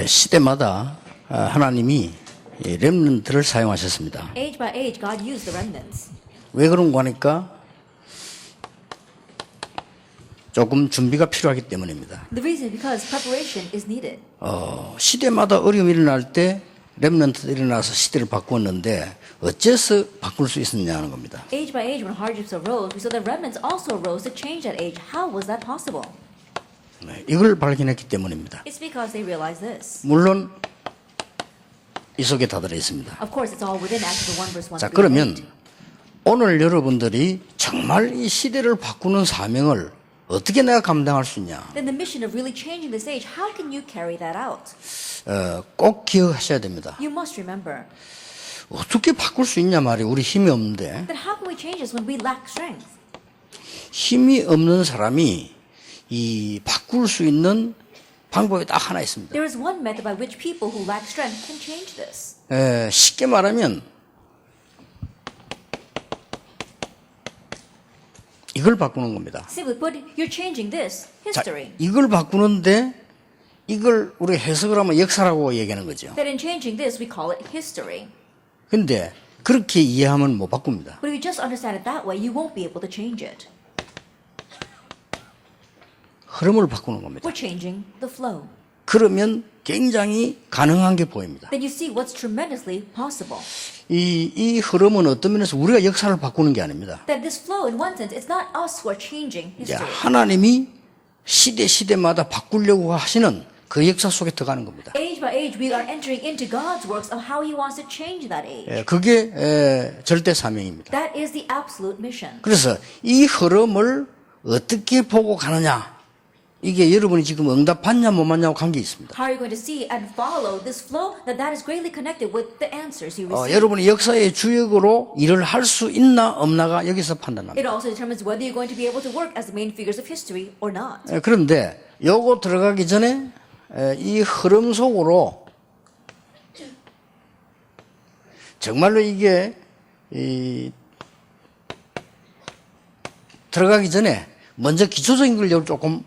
시대마다 하나님이 렘넌트를 사용하셨습니다. Age by age, God used the remnants. 왜 그런가 하니까 조금 준비가 필요하기 때문입니다. The reason is because preparation is needed. 시대마다 어려움이 일어날 때 렘넌트들이 일어나서 시대를 바꾸었는데 어째서 바꿀 수 있었냐는 겁니다. Age by age, when hardships arose, we saw that remnants also arose to change that age. How was that possible? 이걸 발견했기 때문입니다. It's because they realized this. 물론 이 속에 다 들어 있습니다. Of course, it's all within Acts 1 verse 1 자, through 그러면 8. 오늘 여러분들이 정말 이 시대를 바꾸는 사명을 어떻게 내가 감당할 수 있냐? Then the mission of really changing this age, how can you carry that out? 꼭 기억하셔야 됩니다. You must remember 어떻게 바꿀 수 있냐 말이에요. 우리 힘이 없는데. that how can we change this when we lack strength? 힘이 없는 사람이 이 바꿀 수 있는 방법이 딱 하나 있습니다. There is one method by which people who lack strength can change this. 쉽게 말하면 이걸 바꾸는 겁니다. Simply put, you're changing this 자, history. 이걸 바꾸는데 이걸 우리가 해석을 하면 역사라고 얘기하는 거죠. That in changing this, we call it history. 근데 그렇게 이해하면 못 바꿉니다. But if you just understand it that way, you won't be able to change it. 흐름을 바꾸는 겁니다. We're changing the flow. 그러면 굉장히 가능한 게 보입니다. Then you see what's tremendously possible. 이 흐름은 어떤 면에서 우리가 역사를 바꾸는 게 아닙니다. That this flow, in one sense, it's not us who are changing 이제 history. 하나님이 시대마다 바꾸려고 하시는 그 역사 속에 들어가는 겁니다. Age by age, we are entering into God's works of how He wants to change that age. 그게 절대 사명입니다. That is the absolute mission. 그래서 이 흐름을 어떻게 보고 가느냐, 이게 여러분이 지금 응답 받냐 못 받냐고 관계 있습니다. How are you going to see and follow this flow? That is greatly connected with the answers you receive. 여러분이 역사의 주역으로 일을 할 수 있나 없나가 여기서 판단합니다. It also determines whether you're going to be able to work as the main figures of history or not. 그런데 요거 들어가기 전에 이 흐름 속으로 정말로 이게 들어가기 전에 먼저 기초적인 걸 조금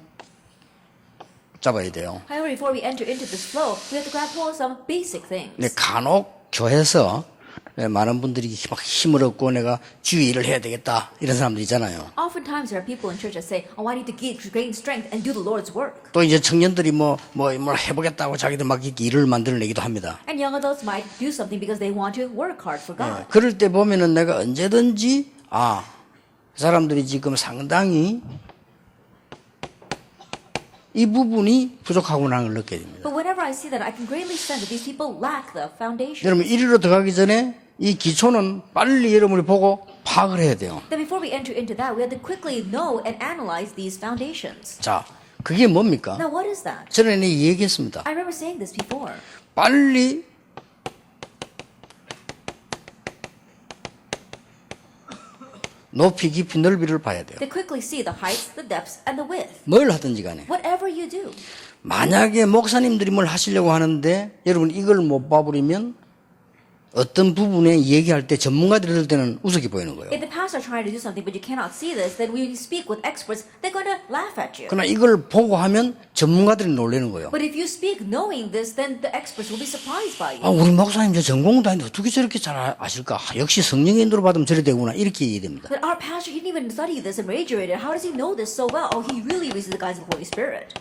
잡아야 돼요. However, before we enter into this flow, we have to grab hold of some basic things. 근데 간혹 교회에서 많은 분들이 막 힘을 얻고 내가 주의 일을 해야 되겠다 이런 사람들 있잖아요. Oftentimes there are people in church that say, "Oh, I need to gain strength and do the Lord's work." 또 이제 청년들이 뭘 해보겠다고 자기들 막 이렇게 일을 만들어내기도 합니다. And young adults might do something because they want to work hard for God. 그럴 때 보면은 내가 언제든지 사람들이 지금 상당히 이 부분이 부족하구나 하는 걸 느끼게 됩니다. But whenever I see that, I can greatly sense that these people lack the foundation. 여러분 이리로 들어가기 전에 이 기초는 빨리 여러분이 보고 파악을 해야 돼요. Then before we enter into that, we have to quickly know and analyze these foundations. 자, 그게 뭡니까? Now, what is that? 전에 얘기했습니다. I remember saying this before. 빨리 높이, 깊이, 넓이를 봐야 돼요. To quickly see the heights, the depths, and the width. 뭘 하든지 간에. Whatever you do. 만약에 목사님들이 뭘 하시려고 하는데 여러분 이걸 못 봐버리면 어떤 부분에 얘기할 때 전문가들이 들 때는 우습게 보이는 거예요. If the pastors are trying to do something but you cannot see this, then when you speak with experts, they're going to laugh at you. 그러나 이걸 보고 하면 전문가들이 놀라는 거예요. But if you speak knowing this, then the experts will be surprised by you. 우리 목사님 저 전공도 아닌데 어떻게 저렇게 잘 아실까? 역시 성령의 인도를 받으면 저래 되구나 이렇게 얘기됩니다. But our pastor, he didn't even study this and graduated. How does he know this so well? Oh, he really receives the guidance of the Holy Spirit.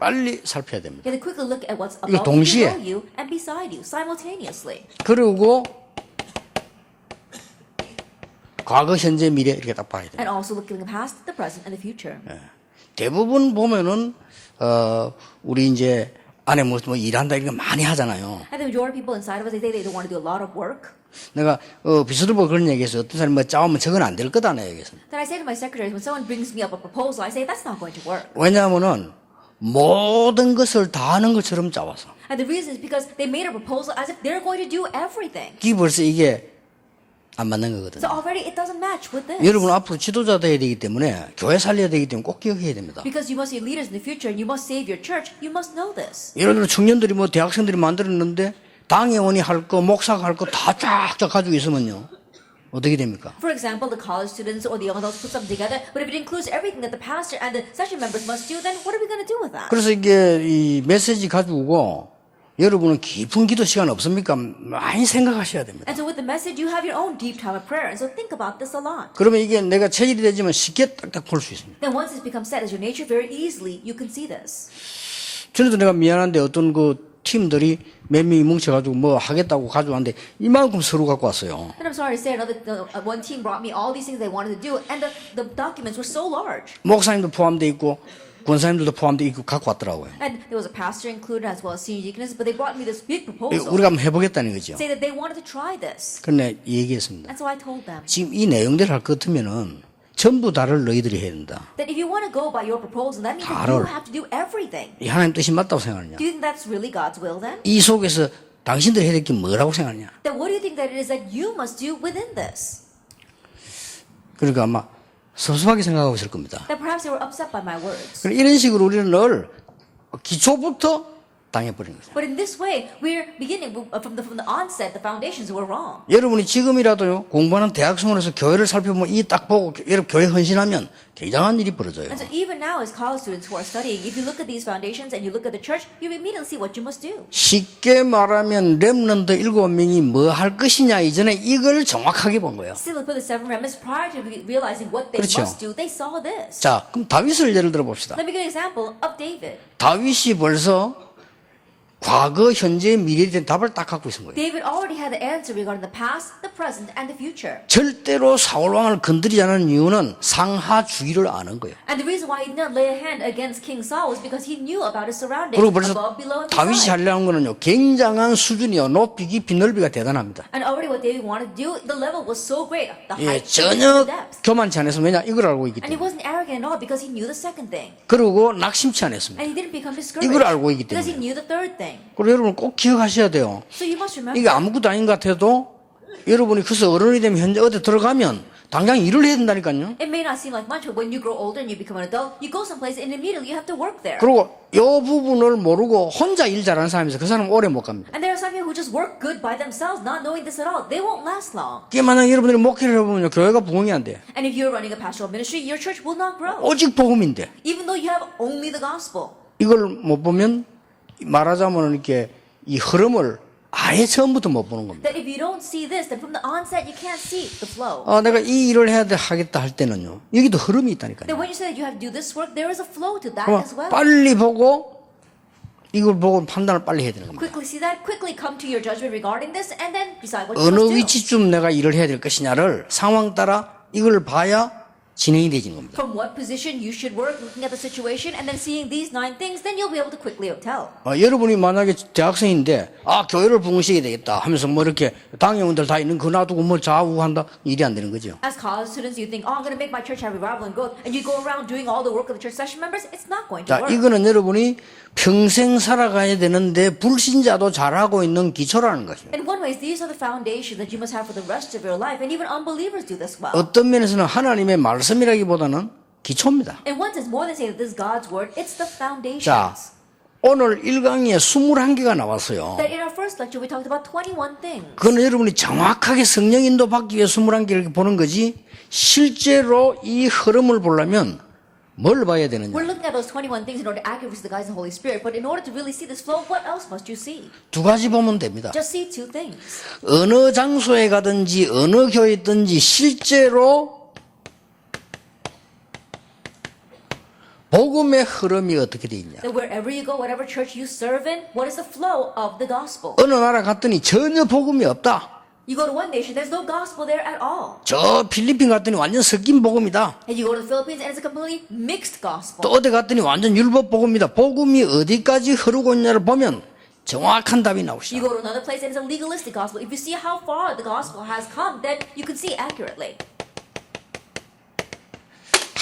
빨리 살펴야 됩니다. You have to quickly look at what's 이거 above 동시에. below you and beside you, simultaneously. 그리고 과거, 현재, 미래 이렇게 딱 봐야 돼요. And also looking past the present and the future. 대부분 보면은 우리 이제 안에 뭐 일한다 이런 거 많이 하잖아요. And the majority of people inside of us, they say they don't want to do a lot of work. 내가 비서들 보고 그런 얘기했어요. 어떤 사람이 짜오면 저건 안 될 거다 내 얘기했어요. Then I say to my secretaries, when someone brings me up a proposal, I say that's not going to work. 왜냐하면은 모든 것을 다 하는 것처럼 짜와서. And the reason is because they made a proposal as if they're going to do everything. 이게 벌써 이게 안 맞는 거거든요. So already it doesn't match with this. 여러분 앞으로 지도자 돼야 되기 때문에 교회 살려야 되기 때문에 꼭 기억해야 됩니다. Because you must be leaders in the future and you must save your church, you must know this. 예를 들어 청년들이 대학생들이 만들었는데 당회원이 할 거, 목사가 할 거 다 쫙쫙 가지고 있으면요. 어떻게 됩니까? For example, the college students or the young adults put something together, but if it includes everything that the pastor and the session members must do, then what are we going to do with that? 그래서 이게 이 메시지 가지고 여러분은 깊은 기도 시간 없습니까? 많이 생각하셔야 됩니다. And so with the message, you have your own deep time of prayer. And so think about this a lot. 그러면 이게 내가 체질이 되지만 쉽게 딱딱 볼 수 있습니다. Then once this becomes set as your nature, very easily you can see this. 전에도 내가 미안한데 어떤 그 팀들이 몇 명이 뭉쳐가지고 뭐 하겠다고 가져왔는데 이만큼 서류 갖고 왔어요. And I'm sorry to say, one team brought me all these things they wanted to do, and the documents were so large. 목사님도 포함되어 있고 권사님들도 포함되어 있고 갖고 왔더라고요. And there was a pastor included as well as senior deaconess, but they brought me this big proposal. 우리가 한번 해보겠다는 거죠. Say that they wanted to try this. 그런데 얘기했습니다. And so I told them 지금 이 내용대로 할 것 같으면은 전부 다를 너희들이 해야 된다. that if you want to go by your proposal, that means that 다를. you have to do everything. 이 하나님 뜻이 맞다고 생각하느냐? Do you think that's really God's will then? 이 속에서 당신들이 해야 될 게 뭐라고 생각하냐? Then what do you think that it is that you must do within this? 그러니까 아마 섭섭하게 생각하고 있을 겁니다. That perhaps they were upset by my words. 그래서 이런 식으로 우리는 늘 기초부터 당해버리는 거죠. But in this way, we're beginning from the onset, the foundations were wrong. 여러분이 지금이라도요 공부하는 대학생활에서 교회를 살펴보면 이 딱 보고 여러분 교회 헌신하면 굉장한 일이 벌어져요. And so even now as college students who are studying, if you look at these foundations and you look at the church, you immediately see what you must do. 쉽게 말하면 렘넌트 7명이 뭐 할 것이냐 이전에 이걸 정확하게 본 거예요. Simply put, the seven remnants, prior to realizing what they 그렇죠. must do, they saw this. 자, 그럼 다윗을 예를 들어 봅시다. Let me give you an example of David. 다윗이 벌써 과거, 현재, 미래에 대한 답을 딱 갖고 있는 거예요. David already had the answer regarding the past, the present, and the future. 절대로 사울 왕을 건드리지 않은 이유는 상하주의를 아는 거예요. And the reason why he did not lay a hand against King Saul was because he knew about his surroundings, 그리고 벌써 above, below, and 다윗이 beside. 하려는 거는요 굉장한 수준이요 높이, 깊이, 넓이가 대단합니다. And already what David wanted to do, the level was so great, the 예, height, the 전혀 depth. 교만치 않아서 왜냐 이걸 알고 있기 And he 때문에. wasn't arrogant at all because he knew the second thing. 그리고 낙심치 않았습니다. And he didn't become discouraged 이걸 알고 있기 because he 때문에. knew the third thing. 그리고 여러분 꼭 기억하셔야 돼요. So you must remember. 이게 아무것도 아닌 것 같아도 여러분이 그래서 어른이 되면 현재 어디 들어가면 당장 일을 해야 된다니까요. It may not seem like much, but when you grow older and you become an adult, you go someplace and immediately you have to work there. 그리고 이 부분을 모르고 혼자 일 잘하는 사람이 있어요. 그 사람은 오래 못 갑니다. And there are some people who just work good by themselves, not knowing this at all. They won't last long. 그게 만약 여러분들이 목회를 해보면 교회가 부흥이 안 돼. And if you're running a pastoral ministry, your church will not grow. 오직 복음인데 Even though you have only the gospel. 이걸 못 보면 말하자면 이렇게 이 흐름을 아예 처음부터 못 보는 겁니다. That if you don't see this, then from the onset you can't see the flow. 내가 이 일을 하겠다 할 때는요. 여기도 흐름이 있다니까요. Then when you say that you have to do this work, there is a flow to that 그럼 as well. 빨리 보고 이걸 보고 판단을 빨리 해야 되는 겁니다. Quickly see that, quickly come to your judgment regarding this, and then decide what you 어느 must do. 위치쯤 내가 일을 해야 될 것이냐를 상황 따라 이걸 봐야 진행이 되지는 겁니다. From what position you should work, looking at the situation, and then seeing these 9 things, then you'll be able to quickly tell. 여러분이 만약에 대학생인데 교회를 부흥시켜야 되겠다 하면서 뭐 이렇게 당회원들 다 있는 거 놔두고 뭘 좌우한다 일이 안 되는 거죠. As college students, you think, oh, I'm going to make my church have revival and growth, and you go around doing all the work of the church session members, it's not going to 자, work. 이거는 여러분이 평생 살아가야 되는데 불신자도 잘하고 있는 기초라는 것입니다. In one way, these are the foundations that you must have for the rest of your life, and even unbelievers do this well. 어떤 면에서는 하나님의 말씀이라기보다는 기초입니다. In one sense, more than saying that this is God's word, it's the foundations. 자, 오늘 1강의에 21개가 나왔어요. That in our first lecture, we talked about 21 things. 그건 여러분이 정확하게 성령 인도 받기 위해 21개를 보는 거지 실제로 이 흐름을 보려면 뭘 봐야 되느냐. We're looking at those 21 things in order to accurately see the guidance of the Holy Spirit, but in order to really see this flow, what else must you see? 두 가지 보면 됩니다. Just see 2 things. 어느 장소에 가든지 어느 교회에 있든지 실제로 복음의 흐름이 어떻게 돼 있냐. That wherever you go, whatever church you serve in, what is the flow of the gospel? 어느 나라 갔더니 전혀 복음이 없다. You go to one nation, there's no gospel there at all. 저 필리핀 갔더니 완전 섞인 복음이다. And you go to the Philippines, and it's a completely mixed gospel. 또 어디 갔더니 완전 율법 복음이다. 복음이 어디까지 흐르고 있냐를 보면 정확한 답이 You 나오시죠. go to another place, and it's a legalistic gospel. If you see how far the gospel has come, then you can see accurately.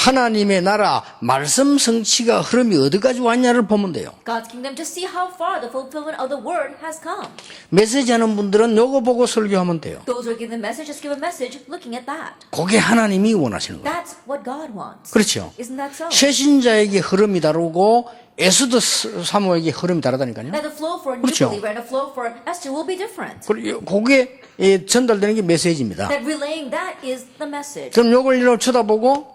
하나님의 나라 말씀 성취가 흐름이 어디까지 왔냐를 보면 돼요. God's kingdom, just see how far the fulfillment of the word has come. 메시지 하는 분들은 요거 보고 설교하면 돼요. Those who are given the message, just give a message looking at that. 그게 하나님이 원하시는 거예요. That's what God wants. 그렇죠. Isn't that so? 새신자에게 흐름이 다르고 에스더 사모에게 흐름이 다르다니까요. That the flow for a new 그렇죠. believer and the flow for Esther will be different. 그리고 그게 전달되는 게 메시지입니다. That relaying that is the message. 그럼 요걸 이렇게 쳐다보고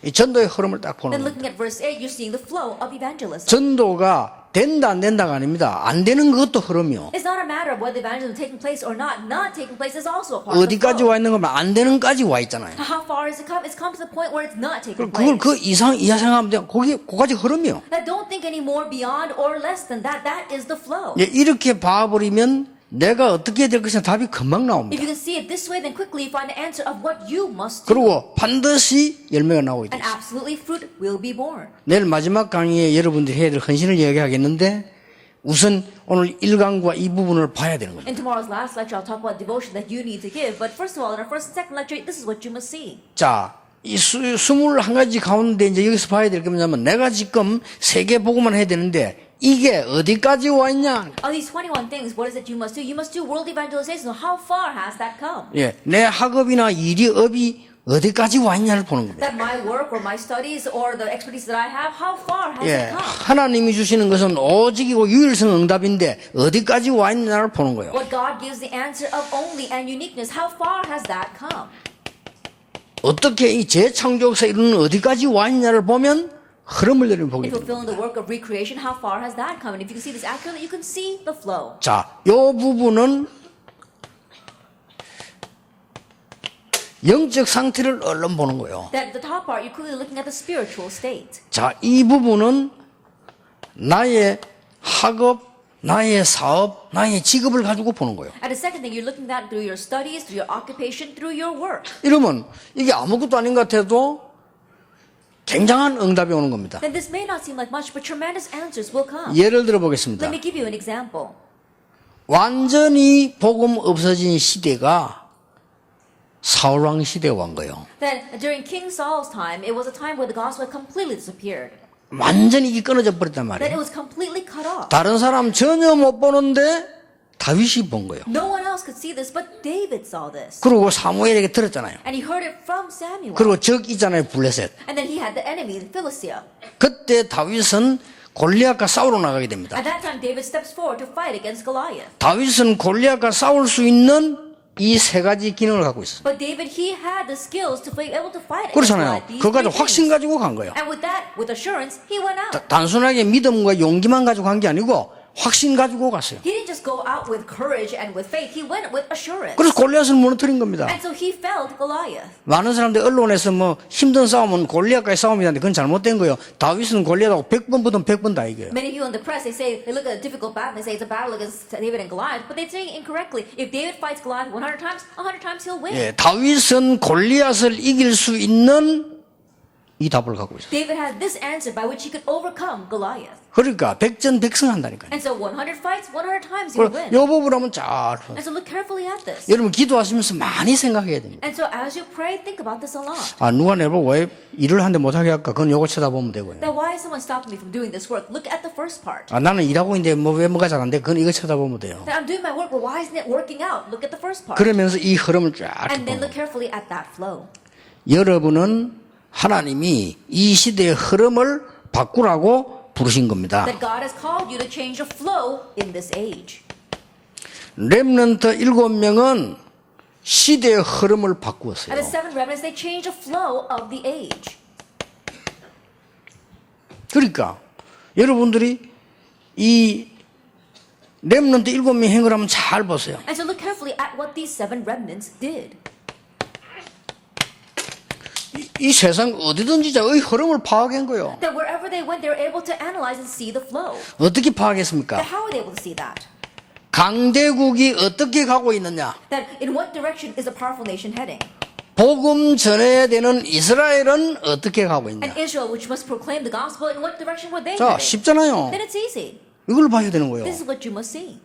이 전도의 흐름을 딱 보는 Then 거예요. looking at verse 8, you're seeing the flow of evangelism. 전도가 된다 안 된다가 아닙니다. 안 되는 것도 흐름이요. It's not a matter of whether evangelism is taking place or not. Not taking place is also a part of the 어디까지 flow. 와 있는 거면 안 되는까지 와 있잖아요. How far has it come? It's come to the point where it's not taking 그걸 place. 그 이하 생각하면 돼요. 그까지 흐름이요. That don't think any more beyond or less than that. That is the flow. 예, 이렇게 봐버리면 내가 어떻게 될 것이냐 답이 금방 If 나옵니다. you can see it this way, then quickly you find the answer of what you must do. 그리고 반드시 열매가 나오게 And 돼요. absolutely fruit will be born. 내일 마지막 강의에 여러분들이 해야 될 헌신을 이야기하겠는데 우선 오늘 1강과 이 부분을 봐야 되는 겁니다. In tomorrow's last lecture, I'll talk about devotion that you need to give. But first of all, in our first and second lecture, this is what you must see. 자, 이 21가지 가운데 이제 여기서 봐야 될 게 뭐냐면 내가 지금 세계 복음만 해야 되는데 이게 어디까지 와 있냐? Of these 21 things, what is it you must do? You must do world evangelization. So how far has that come? 예, 내 학업이나 일이 업이 어디까지 와 있냐를 보는 겁니다. That my work or my studies or the expertise that I have, how far has 예, it come? 하나님이 주시는 것은 오직이고 유일성 응답인데 어디까지 와 있냐를 보는 거예요. What God gives the answer of only and uniqueness, how far has that come? 어떻게 이 재창조에서 이루는 어디까지 와 있냐를 보면 흐름을 내려 보게 In 됩니다. fulfilling the work of recreation, how far has that come? And if you can see this accurately, you can see the flow. 자, 요 부분은 영적 상태를 얼른 보는 거예요. That the top part, you're clearly looking at the spiritual state. 자, 이 부분은 나의 학업, 나의 사업, 나의 직업을 가지고 보는 거예요. And the second thing, you're looking at through your studies, through your occupation, through your work. 이러면 이게 아무것도 아닌 것 같아도 굉장한 응답이 오는 겁니다. Then this may not seem like much, but tremendous answers will come. 예를 들어 보겠습니다. Let me give you an example. 완전히 복음 없어진 시대가 사울왕 시대에 온 거예요. That during King Saul's time, it was a time where the gospel had completely disappeared. 완전히 이게 끊어져 버렸단 That it 말이에요. was completely cut off. 다른 사람 전혀 못 보는데 다윗이 본 거예요. No one else could see this, but David saw this. 그리고 사무엘에게 들었잖아요. And he heard it from Samuel. 그리고 적 있잖아요, 블레셋. And then he had the enemy, the Philistia. 그때 다윗은 골리앗과 싸우러 나가게 됩니다. At that time, David steps forward to fight against Goliath. 다윗은 골리앗과 싸울 수 있는 이 세 가지 기능을 갖고 있어요. But David, he had the skills to be able to fight against 그렇잖아요. Goliath. These 그거 가지고 three 확신 things. 가지고 간 거예요. And with that, with assurance, he went out. 단순하게 믿음과 용기만 가지고 간 게 아니고 확신 가지고 갔어요. He didn't just go out with courage and with faith. He went with assurance. 그래서 골리앗을 무너뜨린 겁니다. And so he felled Goliath. 많은 사람들이 언론에서 뭐 힘든 싸움은 골리앗과의 싸움이라는데 그건 잘못된 거예요. 다윗은 골리앗하고 100번 보든 100번 다 이겨요. Many people in the press, they say, they look at a difficult battle, they say it's a battle against David and Goliath, but they say incorrectly. If David fights Goliath 100 times, 100 times he'll win. 예, 다윗은 골리앗을 이길 수 있는 이 답을 갖고 있어요. David had this answer by which he could overcome Goliath. 그러니까 백전백승한다니까요. And so 100 fights, 100 times he'll win. 이 부분 한번 잘 보세요. And so look carefully at this. 여러분 기도하시면서 많이 생각해야 됩니다. And so as you pray, think about this a lot. 아, 누가 내보고 왜 일을 하는데 못하게 할까? 그건 요거 쳐다보면 되고요. Now, why is someone stopping me from doing this work? Look at the first part. 아, 나는 일하고 있는데 왜 뭐가 잘 안 돼? 그건 이거 쳐다보면 돼요. That I'm doing my work, but why isn't it working out? Look at the first part. 그러면서 이 흐름을 쫙 And then 보고 look carefully at that flow. 여러분은 하나님이 이 시대의 흐름을 바꾸라고 부르신 겁니다. That God has called you to change the flow in this age. 렘넌트 7명은 시대의 흐름을 바꾸었어요. And the seven remnants, they change the flow of the age. 그러니까 여러분들이 이 렘넌트 7명이 행을 하면 잘 보세요. And so look carefully at what these seven remnants did. 이 세상 어디든지 의 흐름을 파악한 거예요. That wherever they went, they were able to analyze and see the flow. 어떻게 파악했습니까? That how were they able to see that? 강대국이 어떻게 가고 있느냐? That in what direction is a powerful nation heading? 복음 전해야 되는 이스라엘은 어떻게 가고 있느냐? And Israel, which must proclaim the gospel, in what direction were they 자, heading? 쉽잖아요. Then it's easy. 이걸 봐야 되는 거예요. This is what you must see.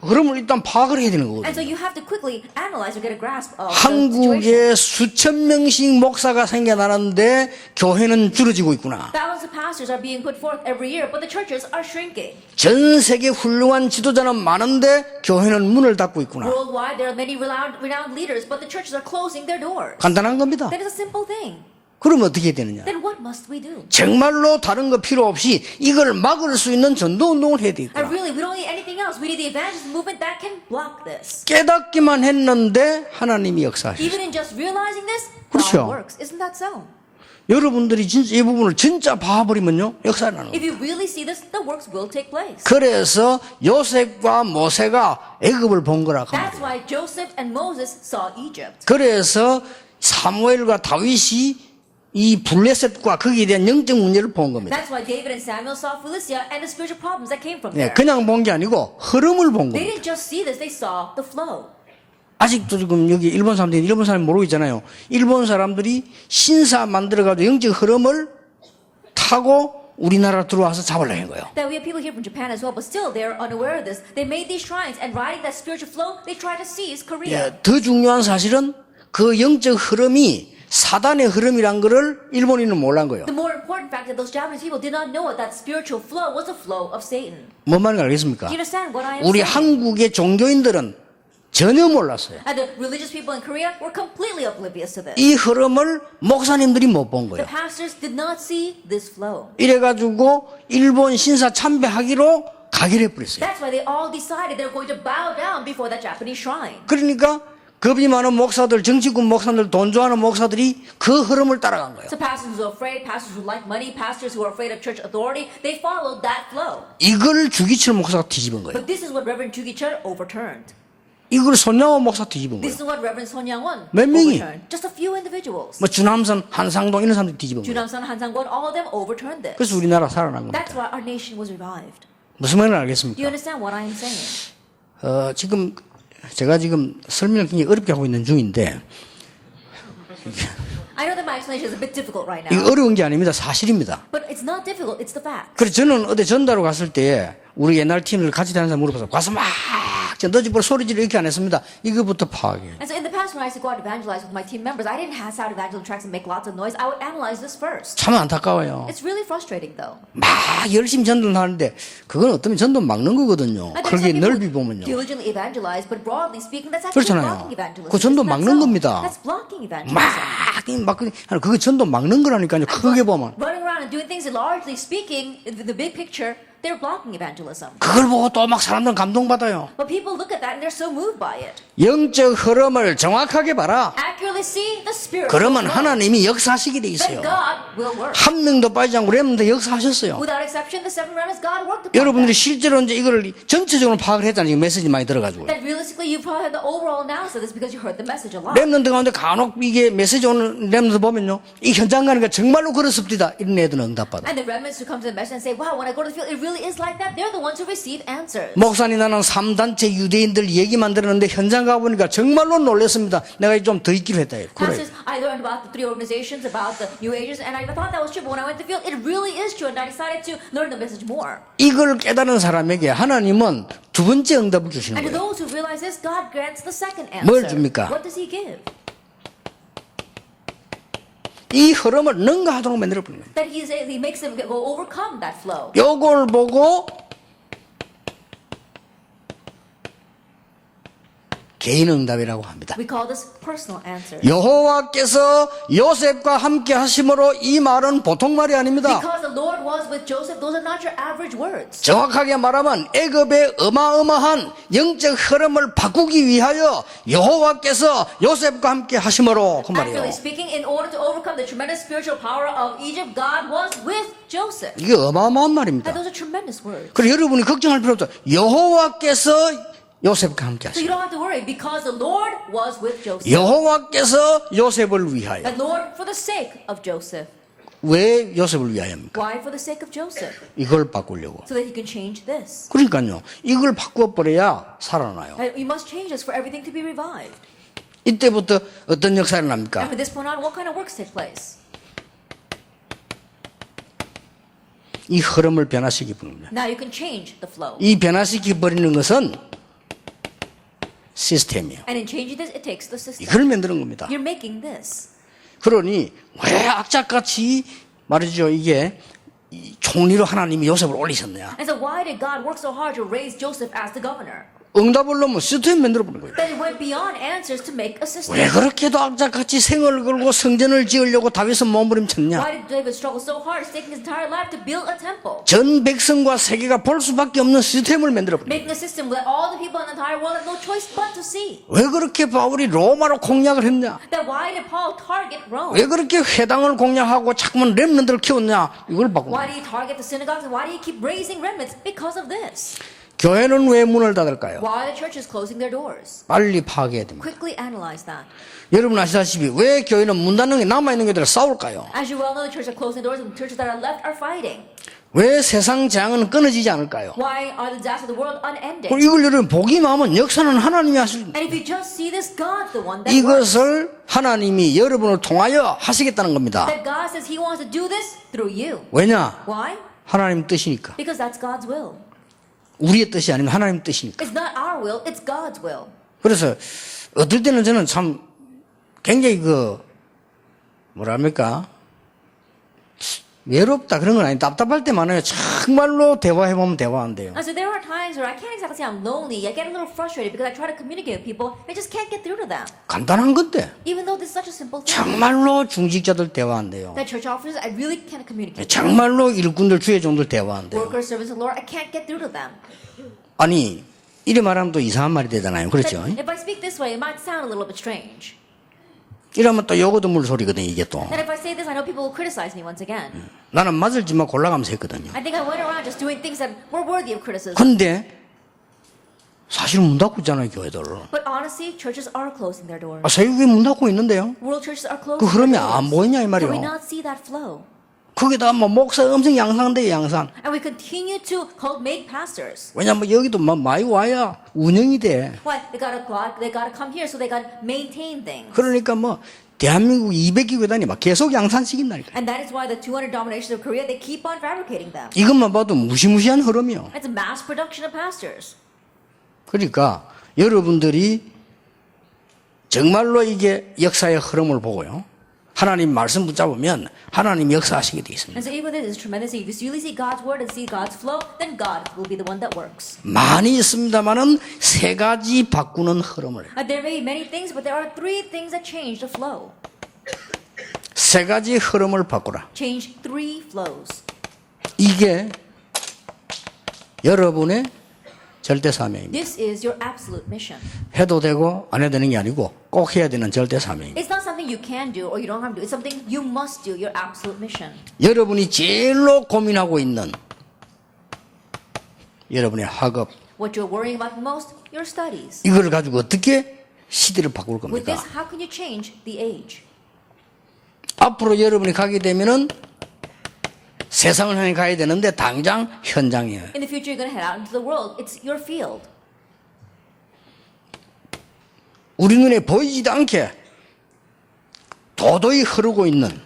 흐름을 일단 파악을 해야 되는 And so 거거든요. you have to quickly analyze or get a grasp of the situation. 한국에 수천 명씩 목사가 생겨나는데 교회는 줄어지고 있구나. Thousands of pastors are being put forth every year, but the churches are shrinking. 전 세계 훌륭한 지도자는 많은데 교회는 문을 닫고 있구나. Worldwide, there are many renowned leaders, but the churches are closing their doors. 간단한 겁니다. That is a simple thing. 그럼 어떻게 해야 되느냐? Then what must we do? 정말로 다른 거 필요 없이 이걸 막을 수 있는 전도 운동을 해야 And 되겠구나. really, we don't need anything else. We need the evangelism movement that can block this. 깨닫기만 했는데 하나님이 역사하셨어요. Even in just realizing this, 그렇죠. God works. Isn't that so? 여러분들이 진짜 이 부분을 진짜 봐버리면요 역사가 나는 If 거예요. you really see this, the works will take place. 그래서 요셉과 모세가 애굽을 본 거라 그 That's 말이에요. why Joseph and Moses saw Egypt. 그래서 사무엘과 다윗이 이 블레셋과 거기에 대한 영적 문제를 본 겁니다. That's why David and Samuel saw Philistia and the spiritual problems that came from 네, there. 그냥 본 게 아니고 흐름을 본 They 겁니다. didn't just see this, they saw the flow. 아직도 지금 여기 일본 사람이 모르고 있잖아요. 일본 사람들이 신사 만들어가지고 영적 흐름을 타고 우리나라 들어와서 잡으려고 한 거예요. That we have people here from Japan as well, but still they're unaware of this. They made these shrines and riding that spiritual flow, they tried to seize Korea. 예, 더 중요한 사실은 그 영적 흐름이 사단의 흐름이란 거를 일본인은 몰란 거예요. The more important fact that those Japanese people did not know that spiritual flow was a flow of Satan. 뭔 말인지 알겠습니까? Do you understand what I am 우리 saying? 한국의 종교인들은 전혀 몰랐어요. And the religious people in Korea were completely oblivious to this. 이 흐름을 목사님들이 못 본 The 거예요. pastors did not see this flow. 이래가지고 일본 신사 참배하기로 가결해 버렸어요. That's why they all decided they're going to bow down before that Japanese shrine. 그러니까 겁이 많은 목사들, 정치군 목사들, 돈 좋아하는 목사들이 그 흐름을 따라간 거예요. So pastors who are afraid, pastors who like money, pastors who are afraid of church authority, they followed that flow. 이걸 주기철 목사가 뒤집은 거예요. But this is what Reverend Chugi Chul overturned. 이걸 손양호 목사 뒤집은 This 거예요. is what Reverend Son Yang-won 몇 명이? overturned. Just a few individuals. 뭐 주남선, 한상동 이런 사람들이 뒤집은 거예요. Junam-san, Han Sang-won, all of them overturned this. 그래서 우리나라 살아난 겁니다. That's why our nation was revived. 무슨 말인지 Do you 알겠습니까? understand what I am saying? 지금 제가 지금 설명을 굉장히 어렵게 하고 있는 중인데 I know that my explanation is a bit difficult right 이거 now. 어려운 게 아닙니다. 사실입니다. But it's not difficult, it's the fact. 그래서 저는 어디 전달로 갔을 때 우리 옛날 팀을 같이 다니는 사람 물어봐서 가서 막 너집으로 소리지를 이렇게 안 했습니다. 이거부터 파악해요. And so in the past when I used to go out and evangelize with my team members, I didn't pass out evangelism tracts and make lots of noise. I would analyze this first. 참 안타까워요. It's really frustrating though. 막 열심히 전도를 하는데 그건 어쩌면 전도 막는 거거든요. And there's 그렇게 some people 넓이 보면요. diligently evangelize, but broadly speaking, that's actually 그렇잖아요. blocking evangelism. 그 전도 Isn't that 막는 so? 겁니다. That's blocking evangelism. 막 그게 전도 막는 거라니까요. 크게 보면 Running around and doing things, largely speaking, in the big picture, they're blocking evangelism. 그걸 보고 또 막 사람들은 감동받아요. But people look at that and they're so moved by it. 영적 흐름을 정확하게 봐라. Accurately see the spirit. 그러면 하나님이 역사하시게 돼 Then 있어요. God will work. 한 명도 빠지지 않고 렘넌트 역사하셨어요. Without exception, the seven remnants, God worked upon 여러분들이 them. 실제로 이제 이걸 전체적으로 파악을 했다는 지금 메시지 많이 들어가지고. That realistically, you probably have the overall analysis of this because you heard the message a lot. 렘넌트 가운데 간혹 이게 메시지 오는 렘넌트 보면요. 이 현장 가니까 정말로 그렇습니다. 이런 애들은 응답받아. And the remnants who come to the message and say, wow, when I go to the field, it really is like that. They're the ones who receive answers. 목사님 나는 3단체 유대인들 얘기만 들었는데 현장 가보니까 정말로 놀랐습니다. 내가 좀 더 있기로 했다. 그래. Pastors, I learned about the three organizations, about the New Agers, and I thought that was true. But when I went to the field, it really is true. And I decided to learn the message more. 이걸 깨달은 사람에게 하나님은 두 번째 응답을 주시는 And to 거예요. those who realize this, God grants the second 뭘 answer. 줍니까? What does He give? 이 흐름을 능가하도록 만들어버리는 거예요. That He makes them go overcome that flow. 요걸 보고 개인 응답이라고 합니다. We call this personal answer. 여호와께서 요셉과 함께 하심으로 이 말은 보통 말이 아닙니다. Because the Lord was with Joseph, those are not your average words. 정확하게 말하면 애굽의 어마어마한 영적 흐름을 바꾸기 위하여 여호와께서 요셉과 함께 하심으로 그 말이에요. Actually speaking, in order to overcome the tremendous spiritual power of Egypt, God was with Joseph. 이게 어마어마한 And 말입니다. those are tremendous words. 그래서 여러분이 걱정할 필요 없죠. 여호와께서 요셉과 함께 So you 하시고 don't have to worry because the Lord was with Joseph. 여호와께서 요셉을 위하여. And Lord, for the sake of Joseph. 왜 요셉을 위하여입니까? Why for the sake of Joseph? 이걸 바꾸려고. So that He can change this. 그러니까요. 이걸 바꾸어버려야 살아나요. And you must change this for everything to be revived. 이때부터 어떤 역사가 And 납니까? from this point on, what kind of works take place? 이 흐름을 변화시키는 겁니다. Now you can change the flow. 이 변화시켜버리는 것은 시스템이에요. And in changing this, it takes the system. 이걸 만드는 겁니다. You're making this. 그러니 왜 악착같이 말이죠. 이게 이 총리로 하나님이 요셉을 올리셨냐. And so why did God work so hard to raise Joseph as the governor? 응답을 넣으면 시스템 만들어 보는 거예요. That it went beyond answers to make a system. 왜 그렇게도 악착같이 생을 걸고 성전을 지으려고 다윗은 몸부림쳤냐. Why did David struggle so hard, staking his entire life to build a temple? 전 백성과 세계가 볼 수밖에 없는 시스템을 만들어 버린 거예요. Making a system that all the people in the entire world have no choice but to see. 왜 그렇게 바울이 로마로 공략을 했냐. That why did Paul target Rome? 왜 그렇게 회당을 공략하고 자꾸만 렘넌트를 키웠냐. 이걸 바꾼 Why 거예요. do you target the synagogues? And why do you keep raising remnants? Because of this. 교회는 왜 문을 닫을까요? Why are the churches closing their doors? 빨리 파악해야 됩니다. Quickly analyze that. 여러분 아시다시피 왜 교회는 문 닫는 게 남아있는 교회들 싸울까요? As you well know, the churches are closing doors and the churches that are left are fighting. 왜 세상 재앙은 끊어지지 않을까요? Why are the disasters of the world unending? 그리고 이걸 여러분 보기만 하면 역사는 하나님이 하십니다. And if you just see this, God's the one that works. 이것을 하나님이 여러분을 통하여 하시겠다는 겁니다. That God says He wants to do this through you. 왜냐? Why? 하나님 뜻이니까. Because that's God's will. 우리의 뜻이 아니면 하나님 뜻이니까. It's not our will, it's God's will. 그래서 어떨 때는 저는 참 굉장히 뭐랍니까? 외롭다 그런 건 아닌데 답답할 때 많아요. 정말로 대화해보면 대화한대요. And so there are times where I can't exactly say I'm lonely. I get a little frustrated because I try to communicate with people and I just can't get through to them. 간단한 건데 Even though this is such a simple thing. 정말로 중직자들 대화한대요. That church officers, I really can't communicate. 정말로 일꾼들 주의종들 대화한대요. Workers, servants of the Lord, I can't get through to them. 아니 이래 말하면 또 이상한 말이 되잖아요. 그렇죠? But if I speak this way, it might sound a little bit strange. 이러면 또 요거도 물소리거든요. 이게 또 And if I say this, I know people will criticize me once again. 나는 맞을지만 골라가면서 했거든요. I think I went around just doing things that were worthy of criticism. 근데 사실은 문 닫고 있잖아요. 교회들. But honestly, churches are closing their doors. 세계에 문 닫고 있는데요. World churches are closing 그 흐름이 their doors. 안 보이냐 이 Do 말이요. we not see that flow? 거기다 뭐 목사 엄청 양상돼 양상. And we continue to make pastors. 왜냐면 여기도 막 많이 와야 운영이 돼. Why? They gotta come here, so they gotta maintain things. 그러니까 뭐 대한민국 200개 교단이 막 계속 양산시킨다니까. And that is why the 200 dominations of Korea, they keep on fabricating them. 이것만 봐도 무시무시한 흐름이요. It's a mass production of pastors. 그러니까 여러분들이 정말로 이게 역사의 흐름을 보고요. 하나님 말씀 붙잡으면 하나님 역사하시게 되어 있습니다. And so even this is tremendous. If you really see God's word and see God's flow, then God will be the one that works. 많이 있습니다만은 세 가지 바꾸는 흐름을. There may be many things, but there are three things that change the flow. 세 가지 흐름을 바꾸라. Change three flows. 이게 여러분의 절대 사명입니다. This is your absolute mission. 해도 되고 안 해도 되는 게 아니고 꼭 해야 되는 절대 사명입니다. It's not something you can do or you don't have to do. It's something you must do, your absolute mission. 여러분이 제일로 고민하고 있는 여러분의 학업, What you're worrying about most, your studies. 이걸 가지고 어떻게 시대를 바꿀 With 겁니까? this, how can you change the age? 앞으로 여러분이 가게 되면은 세상을 향해 가야 되는데 당장 현장이에요. In the future, you're going to head out into the world. It's your field. 우리 눈에 보이지도 않게 도도히 흐르고 있는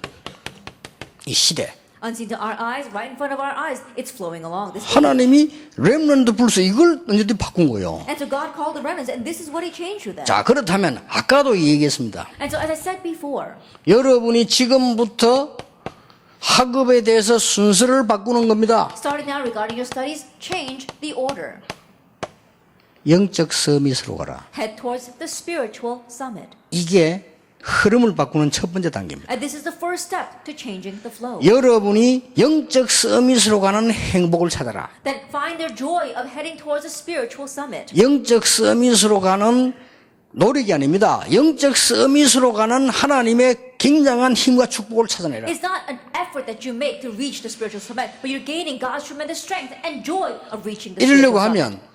이 시대. Unseen to our eyes, right in front of our eyes, it's flowing along. This 하나님이 렘넌트 불서 이걸 언제든 바꾼 거예요. And so God called the remnants, and this is what He changed through them. 자, 그렇다면 아까도 얘기했습니다. And so, as I said before, 여러분이 지금부터 학업에 대해서 순서를 바꾸는 겁니다. starting now regarding your studies, change the order. 영적 서밋으로 가라. Head towards the spiritual summit. 이게 흐름을 바꾸는 첫 번째 단계입니다. And this is the first step to changing the flow. 여러분이 영적 서밋으로 가는 행복을 찾아라. Then find their joy of heading towards the spiritual summit. 영적 서밋으로 가는 노력이 아닙니다. 영적 서밋으로 가는 하나님의 굉장한 힘과 축복을 찾아내라. It's not an effort that you make to reach the spiritual summit, but you're gaining God's tremendous strength and joy of reaching the spiritual 이러려고 summit. 하면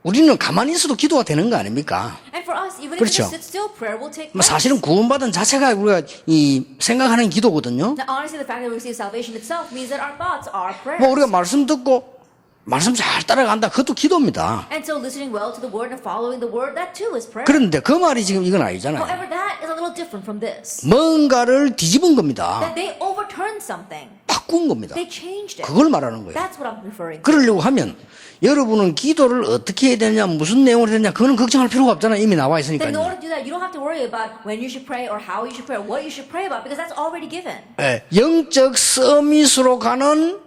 우리는 가만히 있어도 기도가 되는 거 아닙니까? And for us, even if 그렇죠. you just sit still, prayer will take 뭐 place. 사실은 구원받은 자체가 우리가 이 생각하는 기도거든요. Now, honestly, the fact that we receive salvation itself means that our thoughts are prayers. 뭐 우리가 말씀 듣고 말씀 잘 따라간다. 그것도 기도입니다. And so listening well to the word and following the word, that too is prayer. 그런데 그 말이 지금 이건 아니잖아요. However, that is a little different from this. 뭔가를 뒤집은 겁니다. That they overturned something. 바꾼 겁니다. They changed it. 그걸 말하는 거예요. That's what I'm referring to. 그러려고 하면 여러분은 기도를 어떻게 해야 되냐, 무슨 내용으로 해야 되냐, 그거는 걱정할 필요가 없잖아요. 이미 나와 Then in 있으니까요. order to do that, you don't have to worry about when you should pray or how you should pray or what you should pray about because that's already given. 예, 영적 서밋으로 가는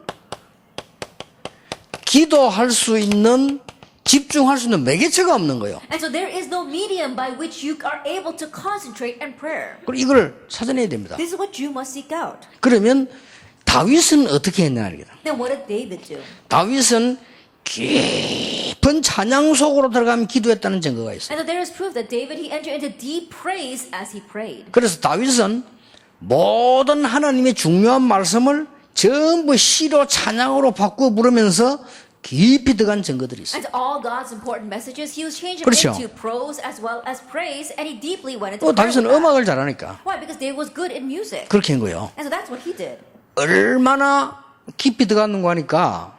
기도할 수 있는 집중할 수 있는 매개체가 없는 거예요. And so there is no medium by which you are able to concentrate in prayer. 그리고 이걸 찾아내야 됩니다. This is what you must seek out. 그러면 다윗은 어떻게 했냐 이거다. Then what did David do? 다윗은 깊은 찬양 속으로 들어가면 기도했다는 증거가 있어요. And so there is proof that David, he entered into deep praise as he prayed. 그래서 다윗은 모든 하나님의 중요한 말씀을 전부 시로 찬양으로 바꾸어 부르면서 깊이 들어간 증거들이 있어요. And all God's important messages, he was changing 그렇죠. into prose as well as praise, and he deeply went into 또 prayer 다윗은 with that. 음악을 잘하니까 Why? Because David was good in music. 그렇게 한 거예요. And so that's what he did. 얼마나 깊이 들어갔는가 하니까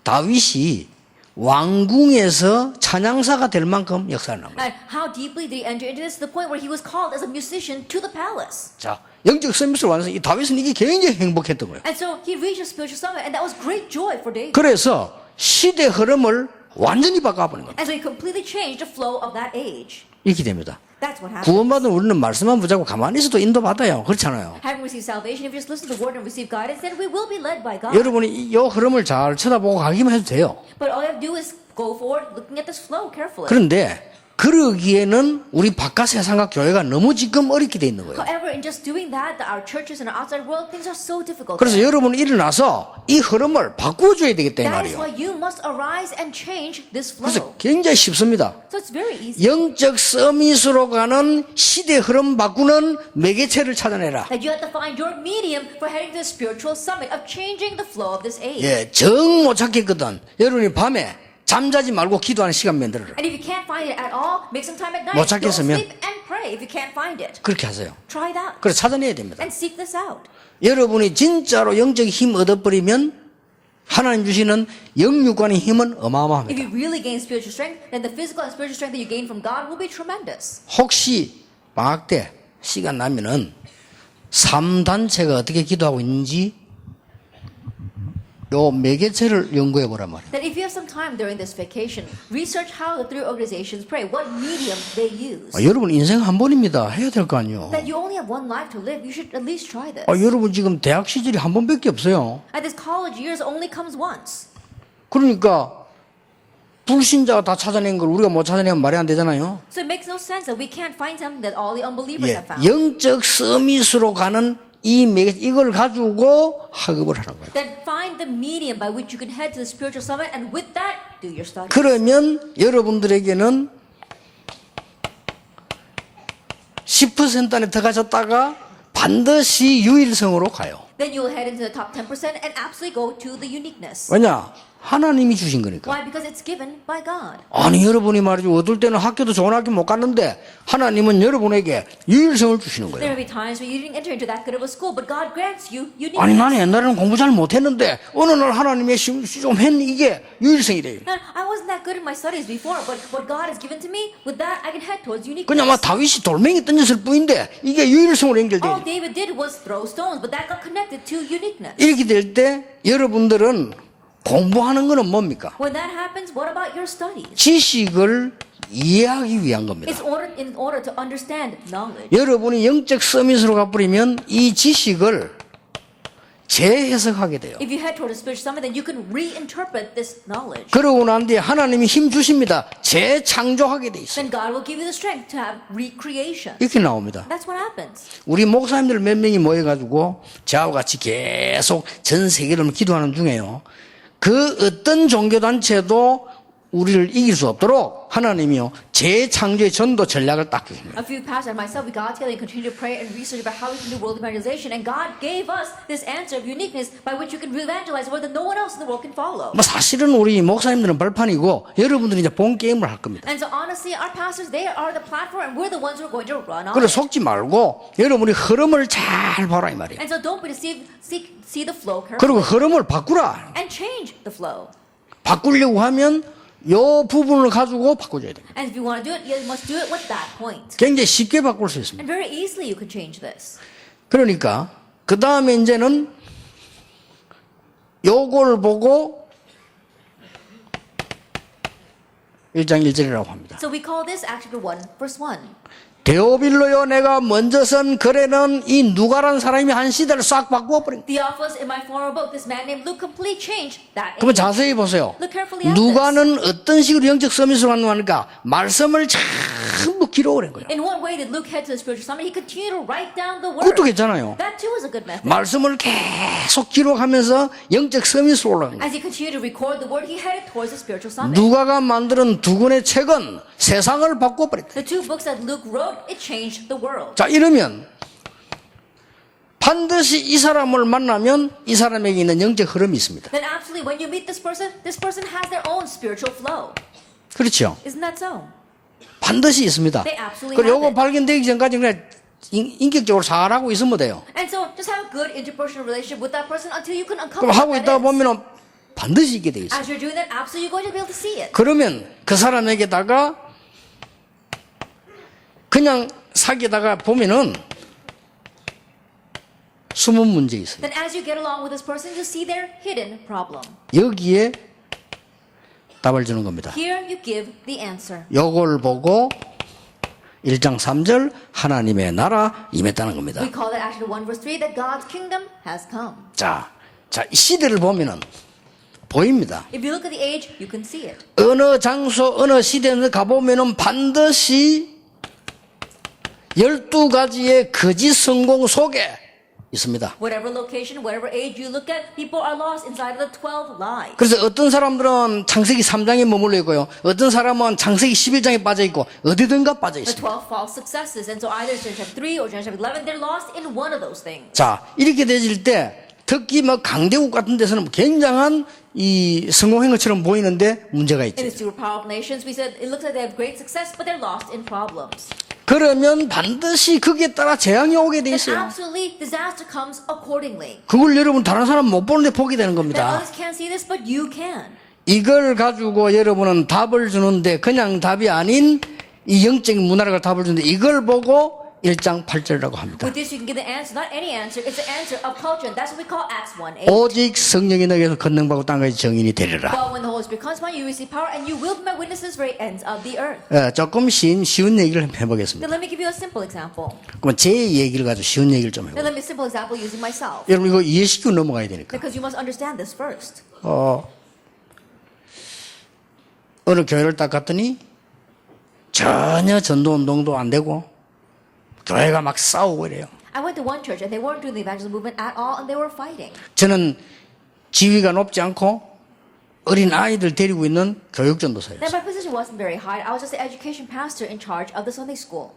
다윗이 왕궁에서 찬양사가 될 만큼 역사를 한 거예요. And how deeply did he enter into this? To the point where he was called as a musician to the palace. 자, 영적 서밋을 완성. 이 다윗은 이게 굉장히 행복했던 거예요. And so he reached a spiritual summit, and that was great joy for David. 그래서 시대 흐름을 완전히 바꿔버린 겁니다. And so he completely changed the flow of that age. 이렇게 됩니다. That's what happened. 구원받은 우리는 말씀만 붙잡고 가만히 있어도 인도받아요. 그렇잖아요. Having received salvation, if you just listen to the word and receive guidance, then we will be led by God. 여러분이 이 흐름을 잘 쳐다보고 가기만 해도 돼요. But all you have to do is go forward, looking at this flow carefully. 그런데 그러기에는 우리 바깥 세상과 교회가 너무 지금 어렵게 돼 있는 거예요. However, in just doing that, our churches and our outside world, things are so difficult. 그래서 여러분은 일어나서 이 흐름을 바꿔줘야 되겠다 이 That is 말이에요. why you must arise and change this 그래서 flow. 굉장히 쉽습니다. So it's very easy. 영적 서밋으로 가는 시대 흐름 바꾸는 매개체를 찾아내라. That you have to find your medium for heading to the spiritual summit of changing the flow of this age. 예, 정 못 찾겠거든. 여러분이 밤에 잠자지 말고 기도하는 시간 만들어라. And if you can't find it at all, make some time at night. 못 Don't 찾겠으면 sleep and pray if you can't find it. 그렇게 하세요. Try that. 그래서 찾아내야 됩니다. And seek this out. 여러분이 진짜로 영적 힘 얻어버리면 하나님 주시는 영육간의 힘은 If 어마어마합니다. you really gain spiritual strength, then the physical and spiritual strength that you gain from God will be tremendous. 혹시 방학 때 시간 나면은 3단체가 어떻게 기도하고 있는지 요 매개체를 연구해 보란 말이에요. That if you have some time during this vacation, research how the three organizations pray, what medium they use. 여러분 인생 한 번입니다. 해야 될 거 아니에요. That you only have one life to live, you should at least try this. 여러분 지금 대학 시절이 한 번밖에 없어요. And this college years only comes once. 그러니까 불신자가 다 찾아낸 걸 우리가 못 찾아내면 말이 안 되잖아요. So it makes no sense that we can't find something that all the unbelievers 예, have found. 영적 서밋으로 가는 이걸 가지고 학업을 하는 거예요. Then find the medium by which you can head to the spiritual summit, and with that, do your studies. 그러면 여러분들에게는 10% 안에 들어가셨다가 반드시 유일성으로 가요. Then you'll head into the top 10% and absolutely go to the uniqueness. 왜냐? 하나님이 주신 거니까. Why? Because it's given by God. 아니 여러분이 말이죠. 어떨 때는 학교도 좋은 학교 못 갔는데 하나님은 여러분에게 유일성을 주시는 There 거예요. will be times where you didn't enter into that good of a school, but God grants you 아니 uniqueness. 나는 옛날에는 공부 잘 못했는데 어느 날 하나님의 좀 했니 이게 유일성이래요. Man, I wasn't that good in my studies before, but what God has given to me, with that I can head towards uniqueness. 그냥 막 다윗이 돌멩이 던졌을 뿐인데 이게 유일성으로 All 연결돼요. David did was throw stones, but that got connected to uniqueness. 이렇게 될 때 여러분들은 공부하는 거는 뭡니까? When that happens, what about your studies? 지식을 이해하기 위한 겁니다. It's in order to understand knowledge. 여러분이 영적 서밋으로 가버리면 이 지식을 재해석하게 돼요. If you head toward a spiritual summit, then you can reinterpret this knowledge. 그러고 난 뒤에 하나님이 힘 주십니다. 재창조하게 돼 있어요. Then God will give you the strength to have recreation. 이렇게 나옵니다. That's what happens. 우리 목사님들 몇 명이 모여가지고 저하고 같이 계속 전 세계를 기도하는 중에요. 그 어떤 종교단체도 우리를 이길 수 없도록 하나님이요 재창조의 전도 전략을 딱 주십니다. A few pastors and myself, we got together and continued to pray and research about how we can do world evangelization. And God gave us this answer of uniqueness by which you can evangelize a world that no one else in the world can follow. 뭐 사실은 우리 목사님들은 발판이고 여러분들이 이제 본 게임을 할 겁니다. And so honestly, our pastors, they are the platform and we're the ones who are going to run on 그래 it. 속지 말고 여러분이 흐름을 잘 봐라 이 말이에요. And so don't be deceived, see the flow carefully. 그리고 흐름을 바꾸라. And change the flow. 바꾸려고 하면 요 부분을 가지고 바꿔줘야 됩니다. And if you want to do it, you must do it with that point. 굉장히 쉽게 바꿀 수 있습니다. And very easily you can change this. 그러니까 그 다음에 이제는 요걸 보고 1장 1절이라고 합니다. So we call this Acts chapter 1, verse 1. 데오빌로요 내가 먼저 쓴 글에는 이 누가라는 사람이 한 시대를 싹 바꾸어 버린 거예요. Theophilus, in my former book, this man named Luke completely changed that. 그러면 자세히 보세요. Look carefully at 누가는 어떤 식으로 영적 서밋을 하는가? 말씀을 전부 기록을 한 거예요. In what way did Luke head to the spiritual summit? He continued to write down the word. 그것도 괜찮아요. That too is a good method. 말씀을 계속 기록하면서 영적 서밋으로 올라간 거예요. As he continued to record the word, he headed towards the spiritual summit. 누가가 만드는 두 권의 책은 세상을 바꿔버렸다. The two books that Luke wrote, it changed the world. 자, 이러면 반드시 이 사람을 만나면 이 사람에게 있는 영적 흐름이 있습니다. Then absolutely, when you meet this person has their own spiritual flow. 그렇죠? Isn't that so? 반드시 있습니다. They absolutely 그리고 have 요거 발견되기 전까지 그냥 인격적으로 잘하고 있으면 돼요. And so just have a good interpersonal relationship with that person until you can uncover 그럼 하고 what 있다가 that is. 보면은 반드시 있게 돼 있어요. As you're doing that, absolutely you're going to be able to see it. 그러면 그 사람에게다가 그냥 사귀다가 보면은 숨은 문제 있어요. Then as you get along with this person, you see their hidden problem. 여기에 답을 주는 겁니다. Here you give the answer. 요걸 보고 1장 3절 하나님의 나라 임했다는 겁니다. We call that actually 1 verse 3 that God's kingdom has come. 자, 이 시대를 보면은 보입니다. If you look at the age, you can see it. 어느 장소, 어느 시대에 가보면은 반드시 12가지의 거짓 성공 속에 있습니다. Whatever location, whatever age you look at, people are lost inside of the 12 lies. 그래서 어떤 사람들은 창세기 3장에 머물러 있고요. 어떤 사람은 창세기 11장에 빠져 있고 어디든가 빠져 The 있습니다. 12 false successes. And so either Genesis chapter 3 or Genesis chapter 11, they're lost in one of those things. 자, 이렇게 되질 때 특히 뭐 강대국 같은 데서는 굉장한 이 성공한 것처럼 보이는데 문제가 In 있죠. the super powerful nations, we said it looks like they have great success, but they're lost in problems. 그러면 반드시 거기에 따라 재앙이 오게 돼 And 있어요. absolutely, disaster comes accordingly. 그걸 여러분 다른 사람 못 보는데 보게 되는 That 겁니다. others can't see this, but you can. 이걸 가지고 여러분은 답을 주는데 그냥 답이 아닌 이 영적인 문화를 답을 주는데 이걸 보고 1장 8절이라고 합니다. With this, you can give the answer, not any answer, it's the answer of culture. And that's what we call Acts 1:8. 오직 성령이 너에게서 권능받고 땅까지 정인이 되리라. But when the Holy Spirit comes upon you, you receive power, and you will be my witnesses for the ends of the earth. 조금 쉬운 얘기를 해보겠습니다. Then let me give you a simple example. 그럼 제 얘기를 가지고 쉬운 얘기를 좀 Then 해보겠습니다. let me a simple example using myself. 여러분 이거 이해시키고 넘어가야 되니까. Because you must understand this first. 어느 교회를 딱 갔더니 전혀 전도운동도 안 되고 교회가 막 싸우고 이래요. I went to one church, and they weren't doing the evangelism movement at all, and they were fighting. 저는 지위가 높지 않고 어린 아이들 데리고 있는 교육 전도사예요. Then my position wasn't very high. I was just the education pastor in charge of the Sunday school.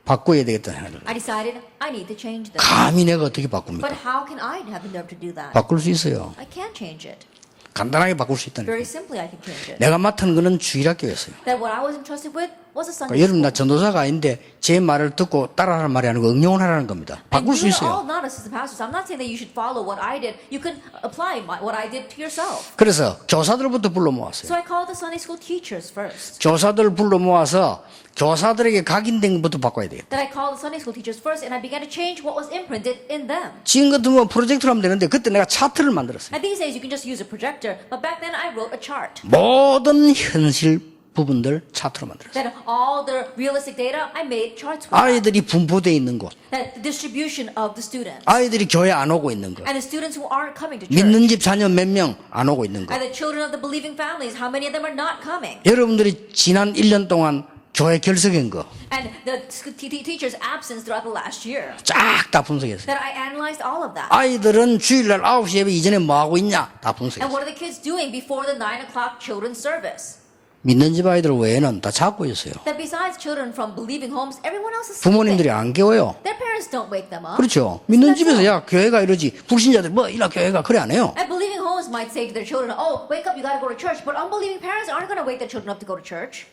바꿔야 되겠다 하는. I decided I need to change this. 감히 내가 어떻게 바꿉니까? But how can I have the nerve to do that? 바꿀 수 있어요. I can't change it. 간단하게 바꿀 수 있다는 Very 거예요. simply, I can change it. 내가 맡은 거는 주일학교였어요. That what I was entrusted with was a Sunday 여러분 나 school. 전도사가 아닌데 제 말을 듣고 따라하는 말이 아니고 응용을 하라는 겁니다. And 바꿀 수 you're all 있어요. not assistant pastors. I'm not saying that you should follow what I did. You can apply what I did to yourself. 그래서 교사들부터 불러 모았어요. So I called the Sunday school teachers first. 교사들 불러 모아서 교사들에게 각인된 것부터 바꿔야 되겠다. Then I called the Sunday school teachers first, and I began to change what was imprinted in them. 지금 같으면 프로젝트로 하면 되는데 그때 내가 차트를 만들었어요. And these days you can just use a projector, but back then I wrote a chart. 모든 현실 부분들 차트로 만들었어요. Then all the realistic data, I made charts with that. 아이들이 분포되어 있는 곳, Then the distribution of the students. 아이들이 교회 안 오고 있는 곳, And the students who aren't coming to church. 믿는 집 자녀 몇 명 안 오고 있는 곳. And the children of the believing families, how many of them are not coming? 여러분들이 지난 1년 동안 교회 결석한 거 And the teachers' absence throughout the last year. 쫙 다 분석했어요. That I analyzed all of that. 아이들은 주일날 9시 예배 이전에 뭐 하고 있냐 다 And 분석했어요. what are the kids doing before the 9 o'clock children's service? 믿는 집 아이들 외에는 다 자고 있어요. That besides children from believing homes, everyone else is sleeping. 부모님들이 안 깨워요. Their parents don't wake them up. 그렇죠. 믿는 집에서 야 교회가 이러지 불신자들 뭐 이라 교회가 그래 안 해요. And believing homes might say to their children, oh, wake up, you gotta go to church. But unbelieving parents aren't gonna wake their children up to go to church.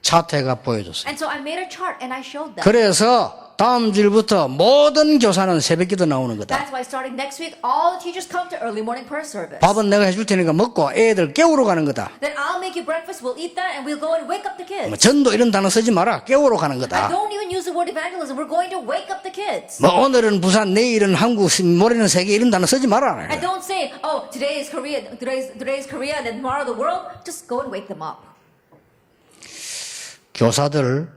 차트가 보여줬어요. And so I made a chart and I showed them. 그래서 다음 주일부터 모든 교사는 새벽기도 나오는 거다. That's why starting next week, all the teachers come to early morning prayer service. 밥은 내가 해줄 테니까 먹고 애들 깨우러 가는 거다. Then I'll make you breakfast, we'll eat that, and we'll go and wake up the kids. 뭐 전도 이런 단어 쓰지 마라. 깨우러 가는 I 거다. don't even use the word evangelism. We're going to wake up the kids. 뭐 오늘은 부산, 내일은 한국, 모레는 세계 이런 단어 쓰지 마라. And don't say, oh, today is Korea, today's Korea, and then tomorrow the world. Just go and wake them up. 교사들